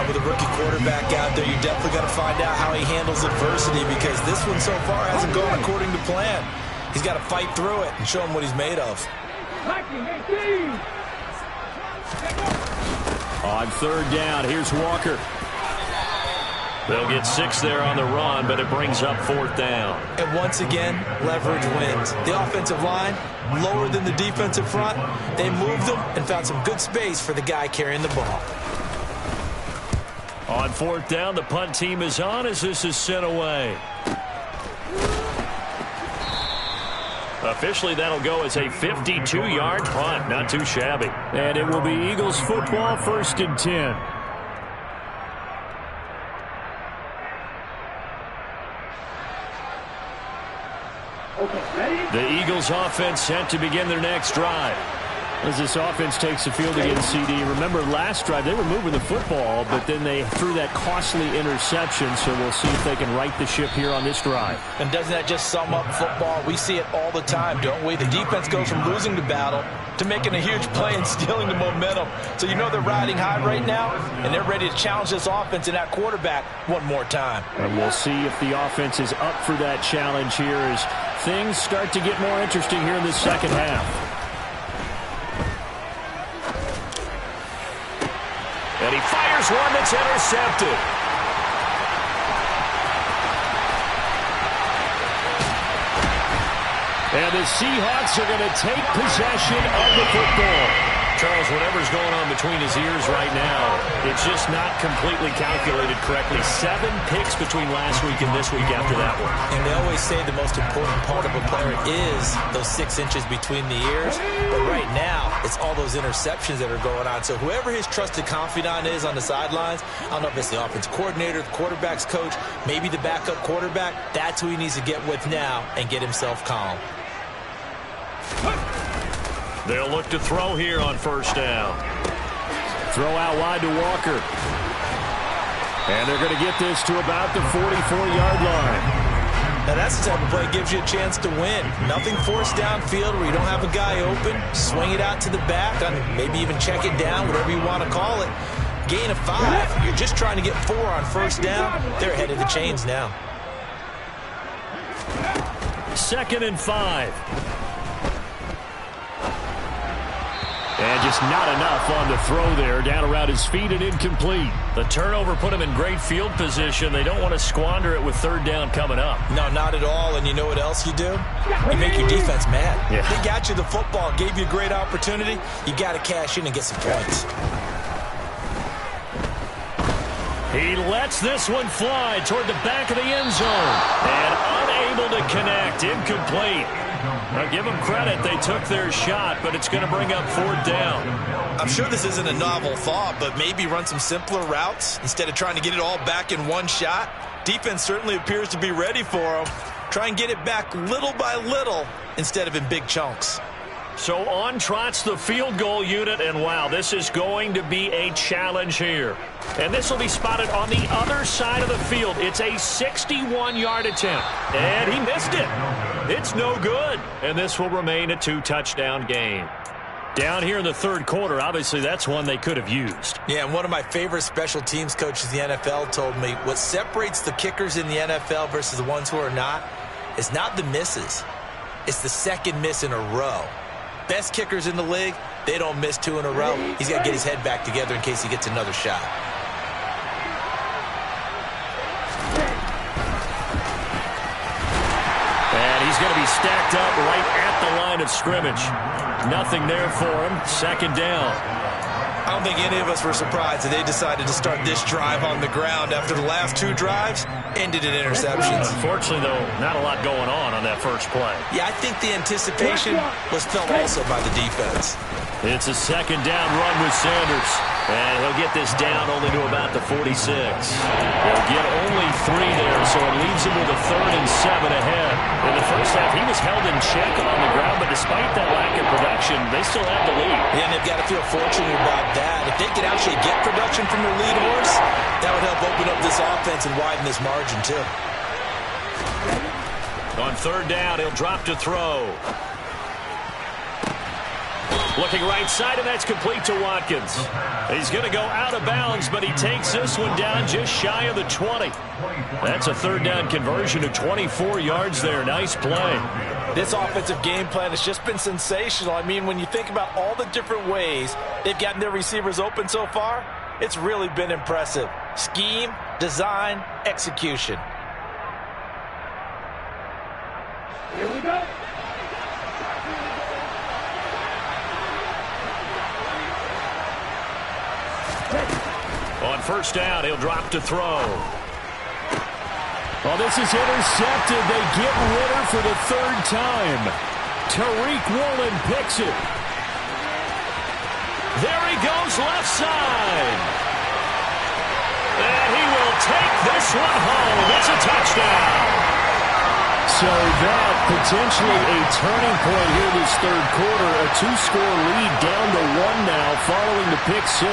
With a rookie quarterback out there, you definitely got to find out how he handles adversity because this one so far hasn't gone according to plan. He's got to fight through it and show him what he's made of. On 3rd down, here's Walker. They'll get 6 there on the run, but it brings up 4th down. And once again, leverage wins. The offensive line, lower than the defensive front. They moved them and found some good space for the guy carrying the ball. On 4th down, the punt team is on as this is sent away. Officially, that'll go as a 52-yard punt. Not too shabby. And it will be Eagles football, 1st and 10. The Eagles offense set to begin their next drive. As this offense takes the field against CD. Remember, last drive, they were moving the football, but then they threw that costly interception, so we'll see if they can right the ship here on this drive. And doesn't that just sum up football? We see it all the time, don't we? The defense goes from losing the battle to making a huge play and stealing the momentum. So you know they're riding high right now, and they're ready to challenge this offense and that quarterback one more time. And we'll see if the offense is up for that challenge here as things start to get more interesting here in the 2nd half. And he fires one that's intercepted. And the Seahawks are going to take possession of the football. Charles, whatever's going on between his ears right now, it's just not completely calculated correctly. 7 picks between last week and this week after that one. And they always say the most important part of a player is those 6 inches between the ears. But right now, it's all those interceptions that are going on. So whoever his trusted confidant is on the sidelines, I don't know if it's the offensive coordinator, the quarterback's coach, maybe the backup quarterback, that's who he needs to get with now and get himself calm. They'll look to throw here on 1st down. Throw out wide to Walker. And they're going to get this to about the 44-yard line. Now that's the type of play that gives you a chance to win. Nothing forced downfield where you don't have a guy open. Swing it out to the back, maybe even check it down, whatever you want to call it. Gain of 5. You're just trying to get 4 on 1st down. They're ahead of the chains now. 2nd and 5. And just not enough on the throw there. Down around his feet and incomplete. The turnover put him in great field position. They don't want to squander it with 3rd down coming up. No, not at all. And you know what else you do? You make your defense mad. Yeah. They got you the football, gave you a great opportunity. You got to cash in and get some points. He lets this one fly toward the back of the end zone. And unable to connect. Incomplete. Now, give them credit. They took their shot, but it's going to bring up 4th down. I'm sure this isn't a novel thought, but maybe run some simpler routes instead of trying to get it all back in one shot. Defense certainly appears to be ready for them. Try and get it back little by little instead of in big chunks. So on trots the field goal unit, and wow, this is going to be a challenge here. And this will be spotted on the other side of the field. It's a 61-yard attempt, and he missed it. It's no good, and this will remain a 2-touchdown game. Down here in the 3rd quarter, obviously that's one they could have used. Yeah, and one of my favorite special teams coaches in the NFL told me what separates the kickers in the NFL versus the ones who are not is not the misses. It's the 2nd miss in a row. Best kickers in the league, they don't miss 2 in a row. He's got to get his head back together in case he gets another shot. And he's going to be stacked up right at the line of scrimmage. Nothing there for him. Second down. I don't think any of us were surprised that they decided to start this drive on the ground after the last 2 drives ended in interceptions. Unfortunately, though, not a lot going on that first play. Yeah, I think the anticipation was felt also by the defense. It's a second down run with Sanders. And he'll get this down only to about the 46. He'll get only 3 there, so it leaves him with a 3rd and 7 ahead. In the first half, he was held in check on the ground, but despite that lack of production, they still have the lead. Yeah, and they've got to feel fortunate about that. If they could actually get production from their lead horse, that would help open up this offense and widen this margin, too. On 3rd down, he'll drop to throw. Looking right side, and that's complete to Watkins. He's going to go out of bounds, but he takes this one down just shy of the 20. That's a 3rd down conversion of 24 yards there. Nice play. This offensive game plan has just been sensational. I mean, when you think about all the different ways they've gotten their receivers open so far, it's really been impressive. Scheme, design, execution. Here we go. On 1st down, he'll drop to throw. Oh, this is intercepted. They get Ritter for the 3rd time. Tariq Woolen picks it. There he goes, left side. And he will take this one home. It's a touchdown. So that potentially a turning point here this 3rd quarter. A 2-score lead down to 1 now following the pick 6.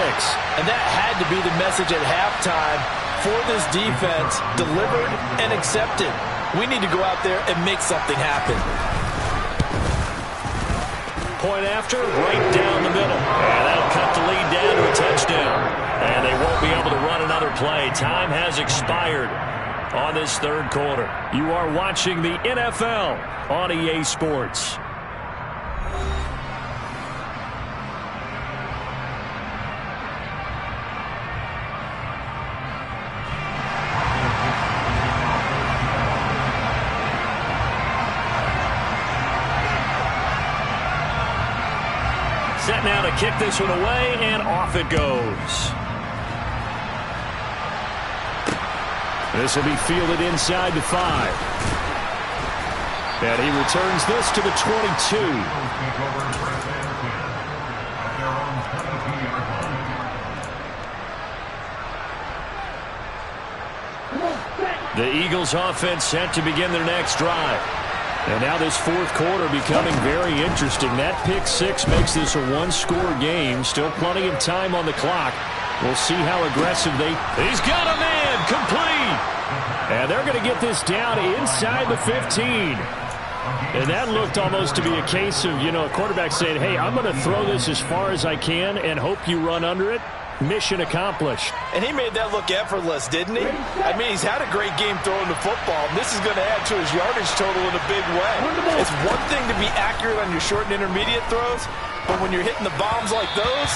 And that had to be the message at halftime for this defense, delivered and accepted. We need to go out there and make something happen. Point after, right down the middle. And that'll cut the lead down to a touchdown. And they won't be able to run another play. Time has expired on this 3rd quarter. You are watching the NFL on EA Sports. Set now to kick this one away, and off it goes. This will be fielded inside the 5. And he returns this to the 22. The Eagles offense set to begin their next drive. And now this 4th quarter becoming very interesting. That pick 6 makes this a 1-score game. Still plenty of time on the clock. We'll see how aggressive they... He's got a man, complete! And they're going to get this down inside the 15. And that looked almost to be a case of, a quarterback saying, hey, I'm going to throw this as far as I can and hope you run under it. Mission accomplished. And he made that look effortless, didn't he? I mean, he's had a great game throwing the football. And this is going to add to his yardage total in a big way. It's one thing to be accurate on your short and intermediate throws, but when you're hitting the bombs like those,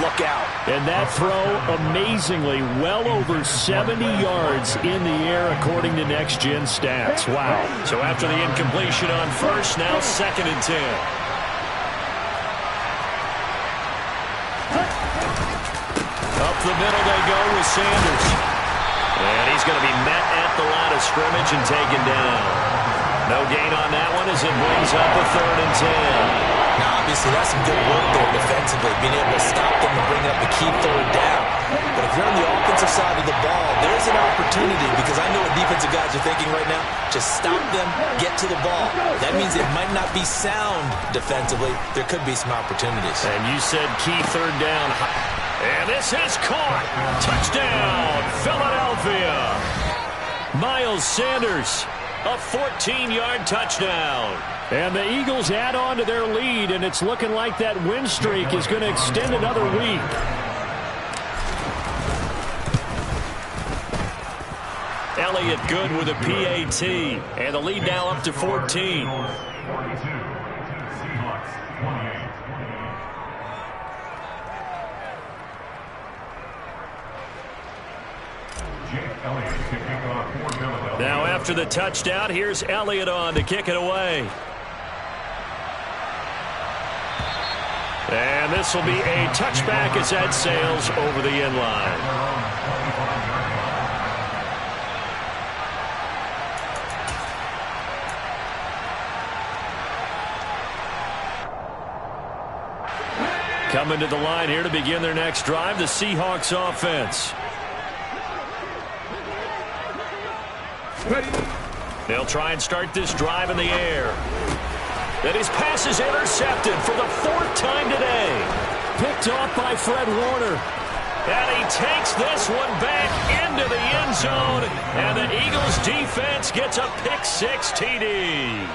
look out. And that throw, amazingly, well over 70 yards in the air, according to Next Gen Stats. Wow. So after the incompletion on 1st, now 2nd and 10. Up the middle they go with Sanders. And he's going to be met at the line of scrimmage and taken down. No gain on that one as it brings up a 3rd and 10. Now, obviously, that's some good work there defensively, being able to stop them and bring up a key 3rd down. But if you're on the offensive side of the ball, there's an opportunity, because I know what defensive guys are thinking right now. Just stop them, get to the ball. That means it might not be sound defensively. There could be some opportunities. And you said key 3rd down. And this is caught. Touchdown, Philadelphia. Miles Sanders, a 14-yard touchdown. And the Eagles add on to their lead, and it's looking like that win streak is going to extend another week. Elliott good with a PAT, and the lead now up to 14. Now after the touchdown, here's Elliott on to kick it away. And this will be a touchback as that sails over the end line. Coming to the line here to begin their next drive, the Seahawks offense. They'll try and start this drive in the air. Then his pass is intercepted for the 4th time today. Picked off by Fred Warner. And he takes this one back into the end zone. And the Eagles defense gets a pick-6 TD.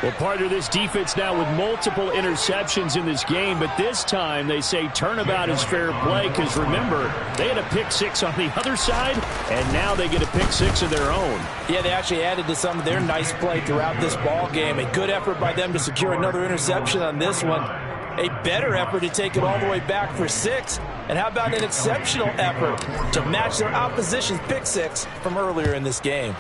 Well, partner, this defense now with multiple interceptions in this game, but this time they say turnabout is fair play because, remember, they had a pick-6 on the other side, and now they get a pick-6 of their own. Yeah, they actually added to some of their nice play throughout this ball game. A good effort by them to secure another interception on this one. A better effort to take it all the way back for 6. And how about an exceptional effort to match their opposition's pick-6 from earlier in this game.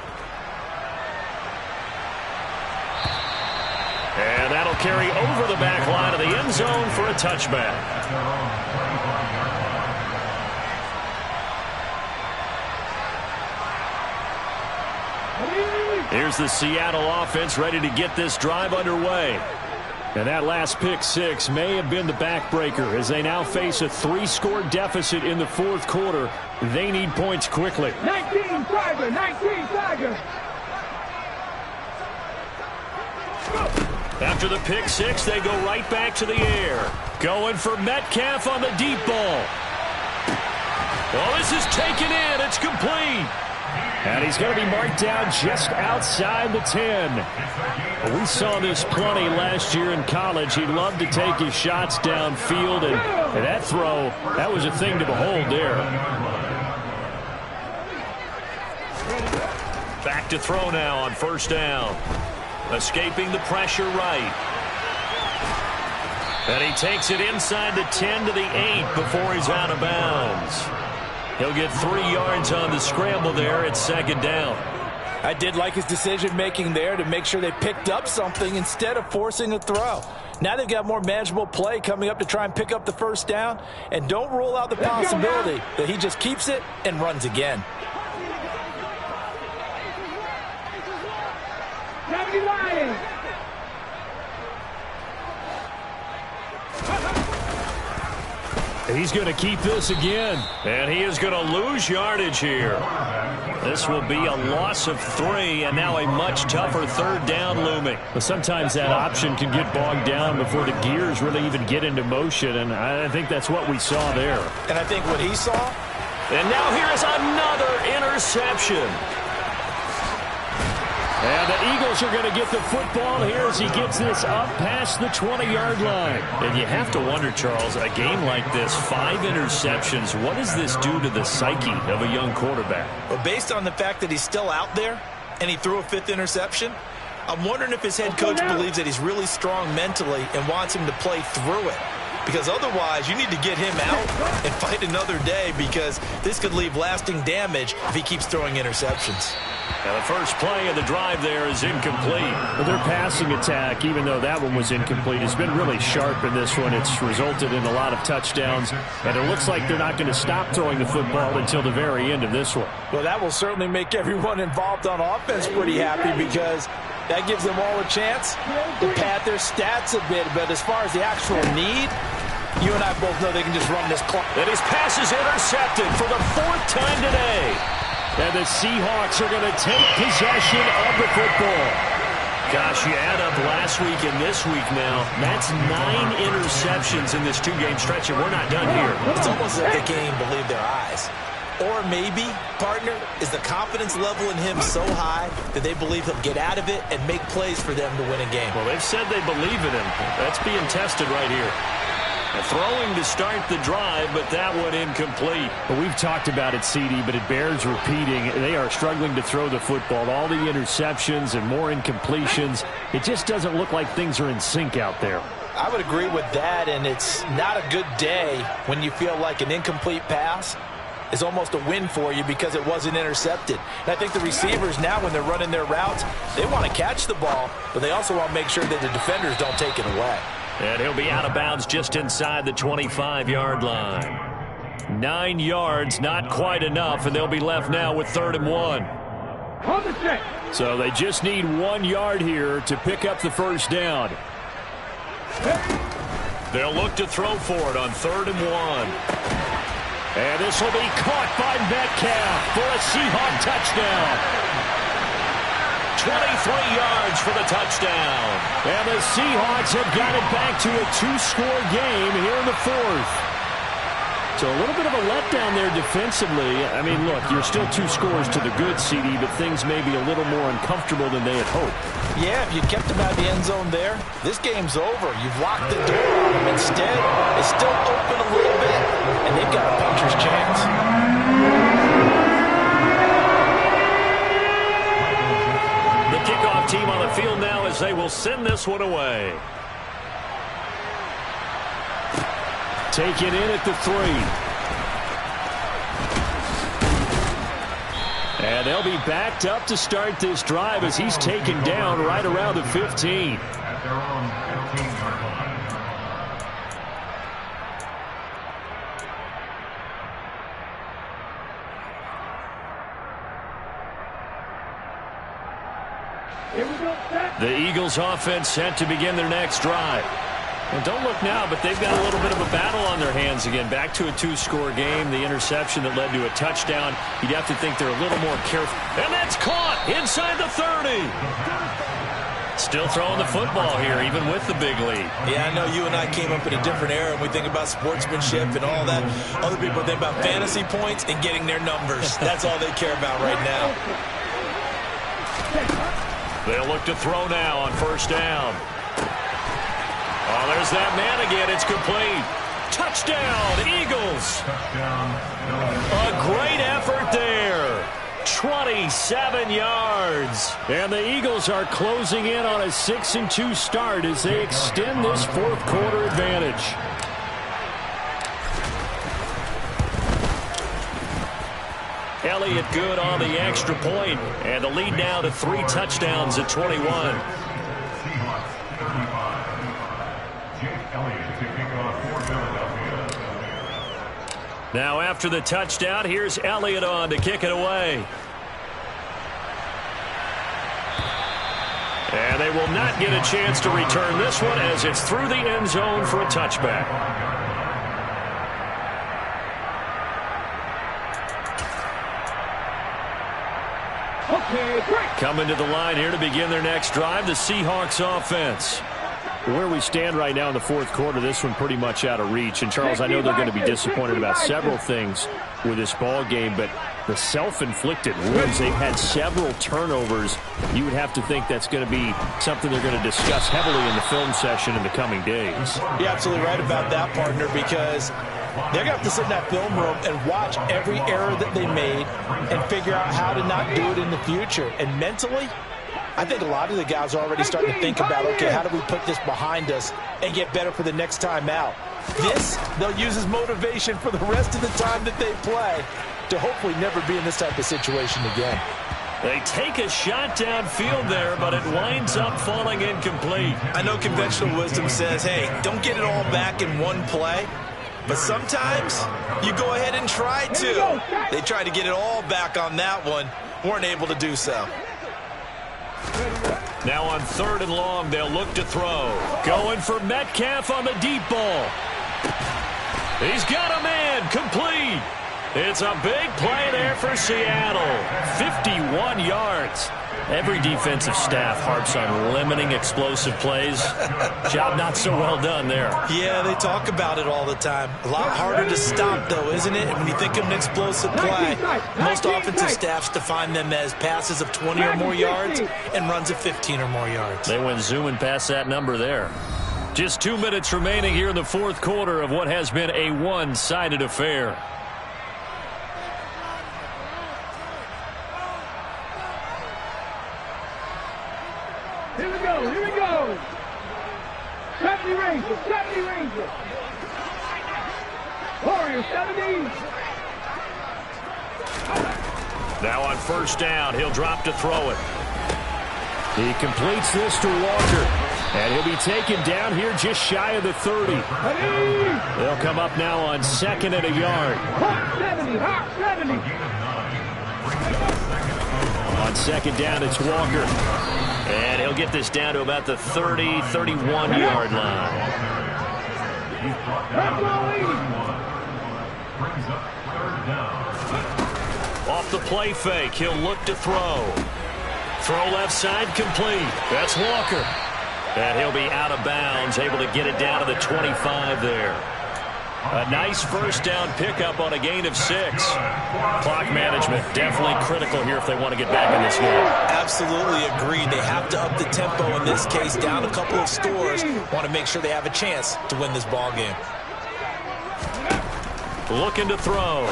And that'll carry over the back line of the end zone for a touchback. Here's the Seattle offense ready to get this drive underway. And that last pick-6 may have been the backbreaker as they now face a 3-score deficit in the 4th quarter. They need points quickly. 19 Tiger, 19 Tiger. After the pick-6, they go right back to the air. Going for Metcalf on the deep ball. Well, this is taken in. It's complete. And he's going to be marked down just outside the 10. We saw this plenty last year in college. He loved to take his shots downfield, and that throw, that was a thing to behold there. Back to throw now on 1st down. Escaping the pressure right. And he takes it inside the 10 to the 8 before he's out of bounds. He'll get 3 yards on the scramble there at 2nd down. I did like his decision-making there to make sure they picked up something instead of forcing a throw. Now they've got more manageable play coming up to try and pick up the 1st down. And don't rule out the possibility that he just keeps it and runs again. He's going to keep this again, and he is going to lose yardage here. This will be a loss of 3, and now a much tougher 3rd down looming. But sometimes that option can get bogged down before the gears really even get into motion, and I think that's what we saw there. And I think what he saw. And now here is another interception. And the Eagles are going to get the football here as he gets this up past the 20-yard line. And you have to wonder, Charles, a game like this, 5 interceptions, what does this do to the psyche of a young quarterback? Well, based on the fact that he's still out there and he threw a 5th interception, I'm wondering if his head coach believes that he's really strong mentally and wants him to play through it. Because otherwise, you need to get him out and fight another day because this could leave lasting damage if he keeps throwing interceptions. And the first play of the drive there is incomplete. Well, their passing attack, even though that one was incomplete, has been really sharp in this one. It's resulted in a lot of touchdowns, and it looks like they're not going to stop throwing the football until the very end of this one. Well, that will certainly make everyone involved on offense pretty happy because that gives them all a chance to pad their stats a bit. But as far as the actual need, you and I both know they can just run this clock. And his pass is intercepted for the 4th time today. And the Seahawks are going to take possession of the football. Gosh, you add up last week and this week now, that's 9 interceptions in this 2-game stretch, and we're not done here. It's almost like the game believed their eyes. Or maybe, partner, is the confidence level in him so high that they believe he'll get out of it and make plays for them to win a game. Well, they've said they believe in him. That's being tested right here. Throwing to start the drive, but that one incomplete. Well, we've talked about it, CD, but it bears repeating. They are struggling to throw the football. All the interceptions and more incompletions. It just doesn't look like things are in sync out there. I would agree with that, and it's not a good day when you feel like an incomplete pass is almost a win for you because it wasn't intercepted. And I think the receivers now, when they're running their routes, they want to catch the ball, but they also want to make sure that the defenders don't take it away. And he'll be out of bounds just inside the 25-yard line. 9 yards, not quite enough, and they'll be left now with 3rd and 1. So they just need 1 yard here to pick up the first down. They'll look to throw for it on 3rd and 1. And this will be caught by Metcalf for a Seahawk touchdown. 23 yards for the touchdown. And the Seahawks have got it back to a 2-score game here in the 4th. So a little bit of a letdown there defensively. I mean, look, you're still 2 scores to the good, CD, but things may be a little more uncomfortable than they had hoped. Yeah, if you kept them out of the end zone there, this game's over. You've locked the door on them. Instead, it's still open a little bit, and they've got a puncher's chance. The kickoff team on the field now as they will send this one away. Take it in at the 3. And they'll be backed up to start this drive as he's taken down right around the 15. At their own 15-yard line. The Eagles offense set to begin their next drive. And don't look now, but they've got a little bit of a battle on their hands again. Back to a 2-score game. The interception that led to a touchdown. You'd have to think they're a little more careful. And that's caught inside the 30. Still throwing the football here, even with the big lead. Yeah, I know you and I came up in a different era, and we think about sportsmanship and all that. Other people think about fantasy points and getting their numbers. That's all they care about right now. They'll look to throw now on 1st down. Oh, there's that man again. It's complete. Touchdown, Eagles. A great effort there. 27 yards. And the Eagles are closing in on a 6-2 start as they extend this 4th quarter advantage. Elliott good on the extra point, and the lead now to 3 touchdowns at 21. Seahawks 35. Jake Elliott to kick off for Philadelphia. Now after the touchdown, here's Elliott on to kick it away. And they will not get a chance to return this one as it's through the end zone for a touchback. Coming to the line here to begin their next drive, the Seahawks offense. Where we stand right now in the 4th quarter, this one pretty much out of reach. And, Charles, I know they're going to be disappointed about several things with this ball game, but the self-inflicted wounds, they've had several turnovers. You would have to think that's going to be something they're going to discuss heavily in the film session in the coming days. You're absolutely right about that, partner, because they're going to have to sit in that film room and watch every error that they made and figure out how to not do it in the future. And mentally, I think a lot of the guys are already starting to think about, okay, how do we put this behind us and get better for the next time out? This, they'll use as motivation for the rest of the time that they play to hopefully never be in this type of situation again. They take a shot downfield there, but it winds up falling incomplete. I know conventional wisdom says, hey, don't get it all back in one play. But sometimes you go ahead and try to. They tried to get it all back on that one. Weren't able to do so. Now on 3rd and long, they'll look to throw. Going for Metcalf on the deep ball. He's got a man, complete. It's a big play there for Seattle. 51 yards. Every defensive staff harps on limiting explosive plays. Job not so well done there. Yeah, they talk about it all the time. A lot harder to stop, though, isn't it? When you think of an explosive play, most offensive staffs define them as passes of 20 or more yards and runs of 15 or more yards. They went zooming past that number there. Just 2 minutes remaining here in the 4th quarter of what has been a one-sided affair. Here we go. 70 Rangers. Warriors 70. Now on first down, he'll drop to throw it. He completes this to Walker. And he'll be taken down here just shy of the 30. They'll come up now on 2nd and a yard. On 2nd down, it's Walker. And he'll get this down to about the 30, 31-yard line. Off the play fake, he'll look to throw. Throw left side complete. That's Walker. And he'll be out of bounds, able to get it down to the 25 there. A nice first down pickup on a gain of 6. Clock management definitely critical here if they want to get back in this game. Absolutely agreed. They have to up the tempo in this case, down a couple of scores. Want to make sure they have a chance to win this ball game. Looking to throw.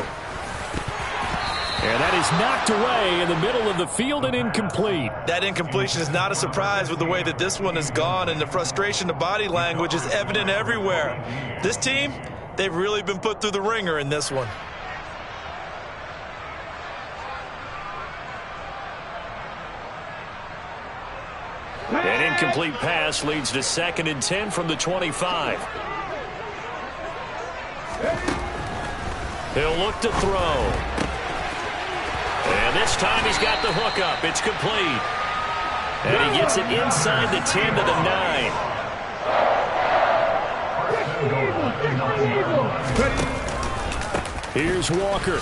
And that is knocked away in the middle of the field and incomplete. That incompletion is not a surprise with the way that this one has gone, and the frustration, the body language is evident everywhere. This team, they've really been put through the ringer in this one. An incomplete pass leads to 2nd and 10 from the 25. He'll look to throw. And this time he's got the hook up. It's complete. And he gets it inside the 10 to the 9. Here's Walker.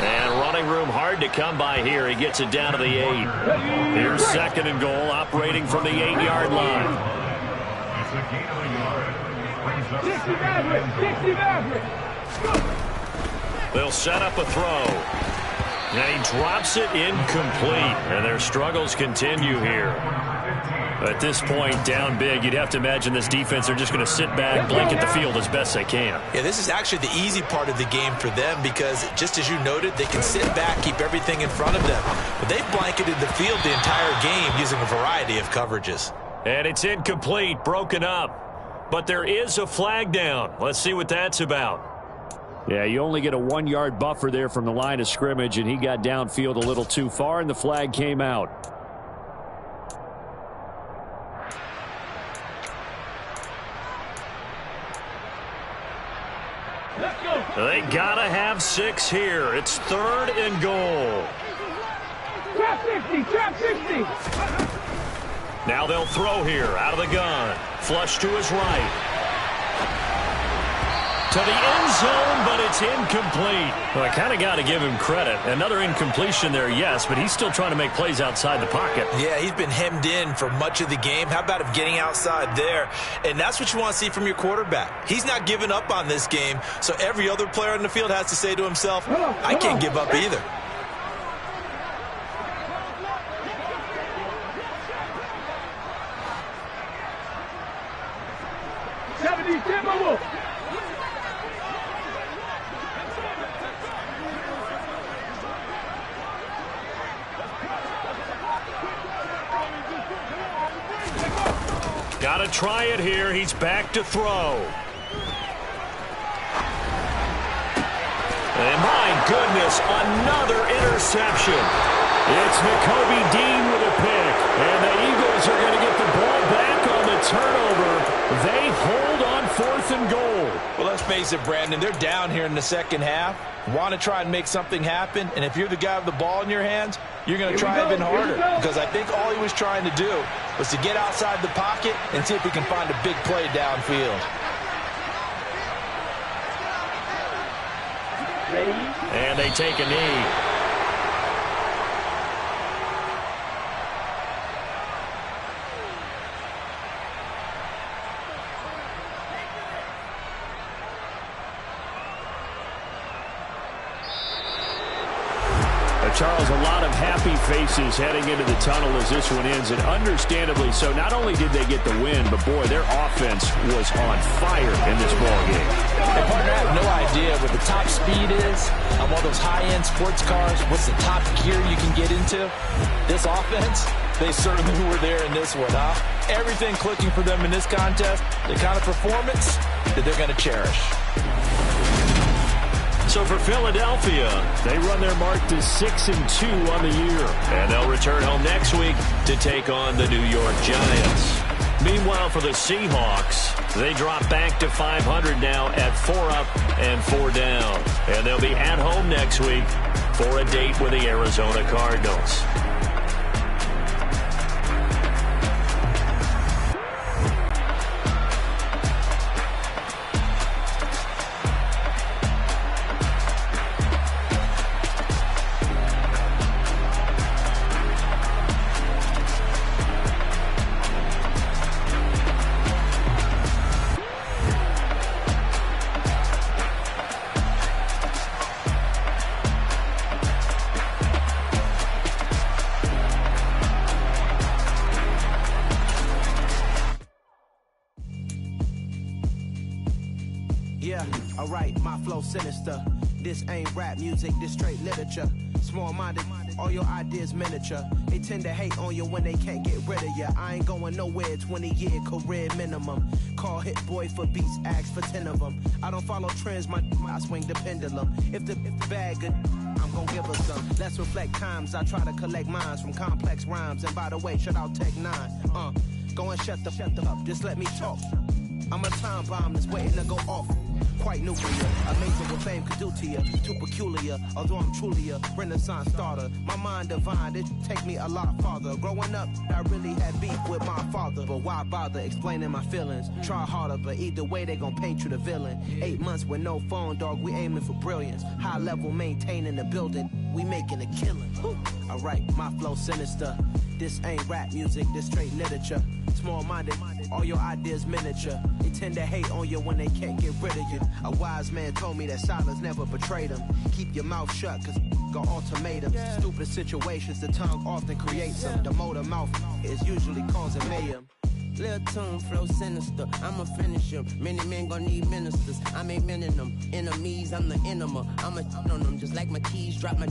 And running room hard to come by here. He gets it down to the 8. Here's 2nd and goal, operating from the 8-yard line. They'll set up a throw. And he drops it incomplete. And their struggles continue here. At this point, down big, you'd have to imagine this defense, they're just going to sit back, blanket the field as best they can. Yeah, this is actually the easy part of the game for them because, just as you noted, they can sit back, keep everything in front of them. But they've blanketed the field the entire game using a variety of coverages. And it's incomplete, broken up. But there is a flag down. Let's see what that's about. Yeah, you only get a 1-yard buffer there from the line of scrimmage, and he got downfield a little too far, and the flag came out. They gotta have 6 here. It's 3rd and goal. Trap 60, trap 60. Now they'll throw here out of the gun. Flush to his right. To the end zone, but it's incomplete. Well, I kind of got to give him credit. Another incompletion there, yes, but he's still trying to make plays outside the pocket. Yeah, he's been hemmed in for much of the game. How about him getting outside there? And that's what you want to see from your quarterback. He's not giving up on this game, so every other player in the field has to say to himself, I can't give up either. Got to try it here. He's back to throw. And my goodness, another interception. It's Nakobe Dean with a pick. And the Eagles are going to get the ball back on the turnover. They hold on 4th and goal. Well, let's face it, Brandon. They're down here in the second half. Want to try and make something happen. And if you're the guy with the ball in your hands, you're going to try even harder. Because I think all he was trying to do was to get outside the pocket and see if he can find a big play downfield. And they take a knee. Charles, a lot of happy faces heading into the tunnel as this one ends, and understandably so. Not only did they get the win, but boy, their offense was on fire in this ball game. Hey, partner, I have no idea what the top speed is on one of those high-end sports cars. What's the top gear you can get into? This offense, they certainly were there in this one, huh? Everything clicking for them in this contest, the kind of performance that they're going to cherish. So for Philadelphia, they run their mark to 6-2 on the year. And they'll return home next week to take on the New York Giants. Meanwhile, for the Seahawks, they drop back to 500 now at 4 up and 4 down. And they'll be at home next week for a date with the Arizona Cardinals. Yeah, alright, my flow sinister. This ain't rap music, this straight literature. Small-minded, all your ideas miniature. They tend to hate on you when they can't get rid of you. I ain't going nowhere, 20-year career minimum. Call Hit Boy for beats, ask for 10 of them. I don't follow trends, I swing the pendulum. If the bag good, I'm gon' give her some. Let's reflect times, I try to collect minds from complex rhymes. And by the way, shout out Tech 9. Go and shut the up, just let me talk. I'm a time bomb that's waiting to go off. Quite nuclear, amazing what fame could do to you. Too peculiar, although I'm truly a renaissance starter. My mind divine, it take me a lot farther. Growing up, I really had beef with my father. But why bother explaining my feelings? Try harder, but either way they gon' paint you the villain. 8 months with no phone, dog, we aiming for brilliance. High level maintaining the building, we making a killing. Alright, my flow sinister. This ain't rap music, this straight literature. Small-minded, all your ideas miniature. They tend to hate on you when they can't get rid of you. A wise man told me that silence never betrayed him. Keep your mouth shut, cause got ultimatums. Stupid situations, the tongue often creates them. The motor mouth is usually causing mayhem. Lil' tune, flow sinister, I'ma finish him. Many men gon' need ministers, I'm aiming them. Enemies, I'm the enema. I'ma on them just like my keys, drop my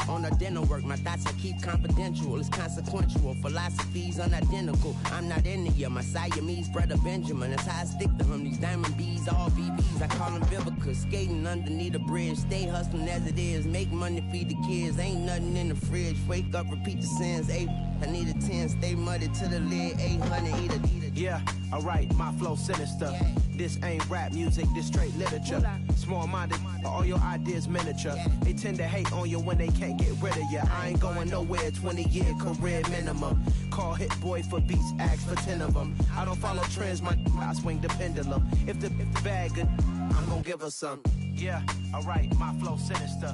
on the dental work. My thoughts I keep confidential, it's consequential. Philosophies unidentical, I'm not in it. My Siamese brother Benjamin, that's how I stick to him. These diamond bees, all BBs, I call them Vivica. Skating underneath the bridge, stay hustling as it is. Make money, feed the kids, ain't nothing in the fridge. Wake up, repeat the sins, I need a 10, stay muddy to the lid, 800, eat a. Yeah, alright, my flow sinister. This ain't rap music, this straight literature. Small-minded, all your ideas miniature. They tend to hate on you when they can't get rid of you. I ain't going nowhere, 20-year career minimum. Call Hit Boy for beats, ask for 10 of them. I don't follow trends, I swing the pendulum. If the bag good, I'm gon' give her some. Yeah, alright, my flow sinister.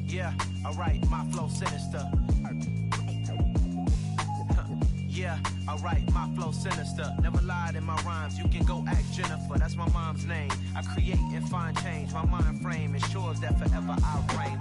Yeah, alright, my flow sinister. Yeah, alright, my flow sinister. Never lied in my rhymes, you can go ask Jennifer, that's my mom's name. I create and find change, my mind frame ensures that forever I reign.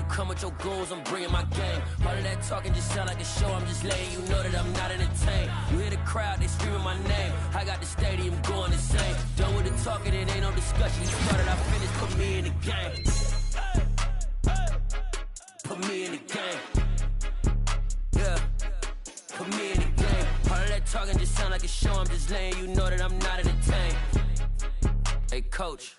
Come with your goons, I'm bringing my game. All of that talking just sound like a show, I'm just letting you know that I'm not entertained. You hear the crowd, they screaming my name. I got the stadium going insane. Done with the talking, it ain't no discussion. You started, I finished, put me in the game. Put me in the game. Yeah, put me in the game. All of that talking just sound like a show, I'm just letting you know that I'm not entertained. Hey, coach.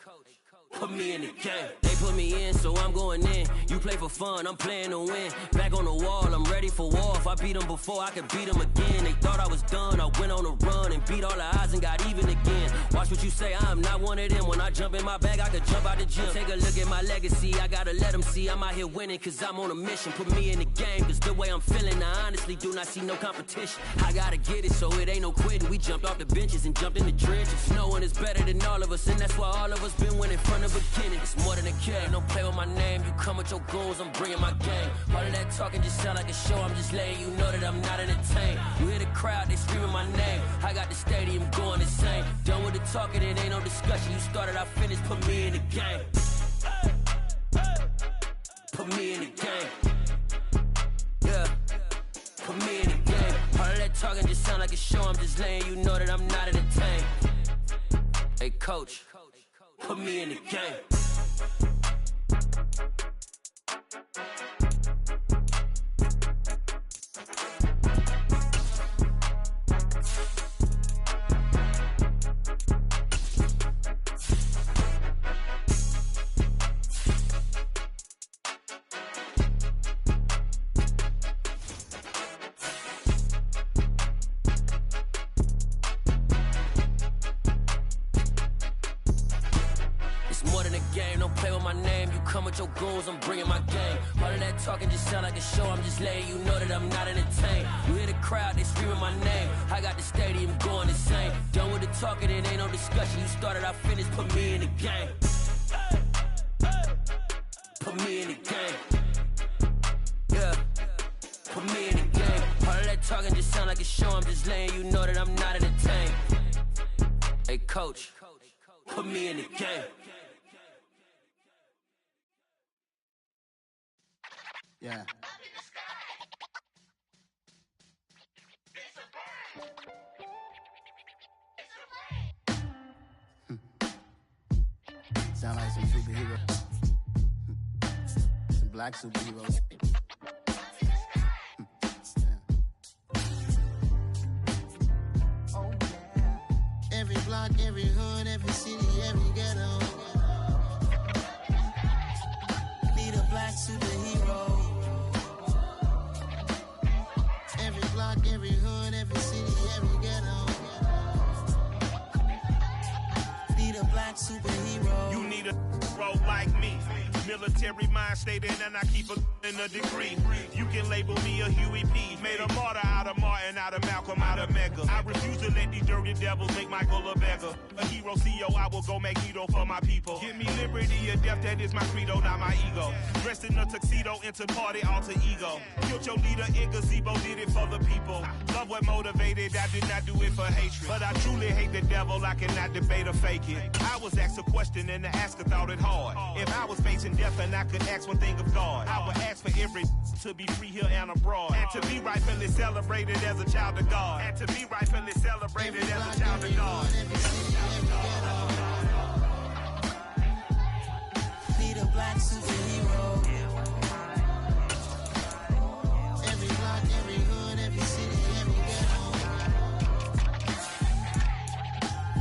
Put me in the game. They put me in, so I'm going in. You play for fun, I'm playing to win. Back on the wall, I'm ready for war. If I beat them before, I could beat them again. They thought I was done, I went on a run and beat all the odds and got even again. Watch what you say, I'm not one of them. When I jump in my bag, I could jump out the gym. Take a look at my legacy, I gotta let them see I'm out here winning, cause I'm on a mission. Put me in the game, cause the way I'm feeling, I honestly do not see no competition. I gotta get it, so it ain't no quitting. We jumped off the benches and jumped in the trenches. No one is better than all of us, and that's why all of us been winning from the beginning. It's more than a game, don't play with my name. You come with your goons, I'm bringing my game. All of that talking just sound like a show, I'm just letting you know that I'm not entertained. You hear the crowd, they screaming my name. I got the stadium going insane. Done with the talking, it ain't no discussion. You started, I finished, put me in the game. Put me in the game. Yeah, put me in the game. All of that talking just sound like a show. I'm just letting you know that I'm not entertained. Hey, coach, put me in the game. Your goons, I'm bringing my game. All of that talking just sound like a show. I'm just letting you know that I'm not entertained. You hear the crowd, they screaming my name. I got the stadium going insane. Done with the talking, it ain't no discussion. You started, I finished, put me in the game. Put me in the game. Yeah, put me in the game. All of that talking just sound like a show. I'm just letting you know that I'm not entertained. Hey, coach, put me in the game. Yeah. Sound like some superheroes. Some black superheroes. Oh, yeah. Every block, every hood, every city, every ghetto. Need a black superhero. Every hood, every city, every ghetto. Need a black superhero. You need a hero like me. Military mind stated, and I keep in a degree. You can label me a Huey P. Made a martyr out of Martin, out of Malcolm, out of Mega. I refuse to let these dirty devils make Michael a beggar. A hero CEO, I will go Magneto for my people. Give me liberty or death, that is my credo, not my ego. Dressed in a tuxedo, into party, alter ego. Killed your leader in gazebo, did it for the people. Love what motivated, I did not do it for hatred. But I truly hate the devil, I cannot debate or fake it. I was asked a question and the asker thought it hard. If I was facing death and I could ask one thing of God, I would ask for every to be free here and abroad, and to be rightfully celebrated as a child of God, and to be rightfully celebrated as a child of God. Need a black superhero. Every block, every hood, every city, every ghetto.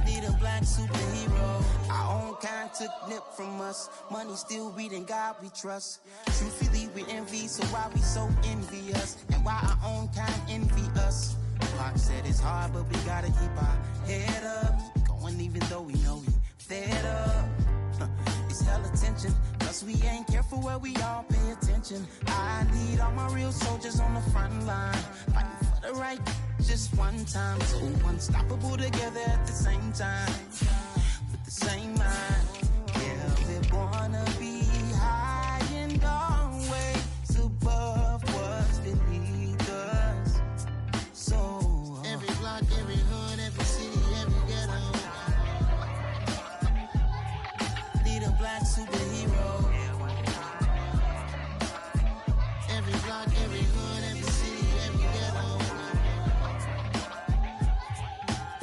Need a black superhero. Our own kind took nip from us. Money still reading God we trust. Truthfully we envy, so why we so envious? And why our own kind envy us? Pac said it's hard, but we gotta keep our head up. Going even though we know we fed up. It's hella tension, cause we ain't careful where we all pay attention. I need all my real soldiers on the front line, fighting for the right just one time. So unstoppable together at the same time, with the same mind. Yeah, we're born to be high and always above what's beneath us. So every block, every hood, every city, every ghetto. Need a black superhero. Every block, every hood, every city, every ghetto.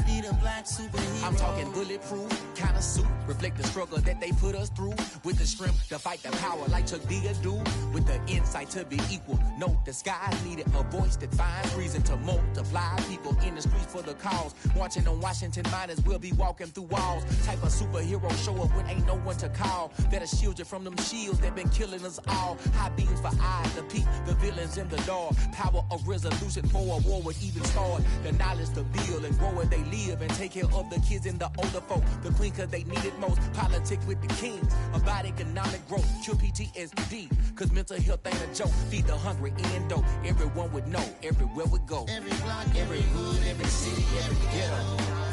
Need a black superhero. I'm talking bulletproof kind of suit, reflect the struggle that they put us through. With the strength to fight the power like Chuck D do. With the insight to be equal. Note the skies needed a voice that finds reason to multiply. People in the streets for the cause. Marching on Washington, might as well be walking through walls. Type of superhero show up when ain't no one to call. That'll shield you from them shields that been killing us all. High beams for eyes to peek the villains in the dark. Power of resolution for a war would even start. The knowledge to build and grow where they live and take care of the kids and the older folk. The queen cause they need it most. Politics with the kings. About economic growth. Cure PTSD. Cause mental health ain't a joke. Feed the hungry and dope. Everyone would know. Everywhere we go. Every block, every hood, every city, every ghetto.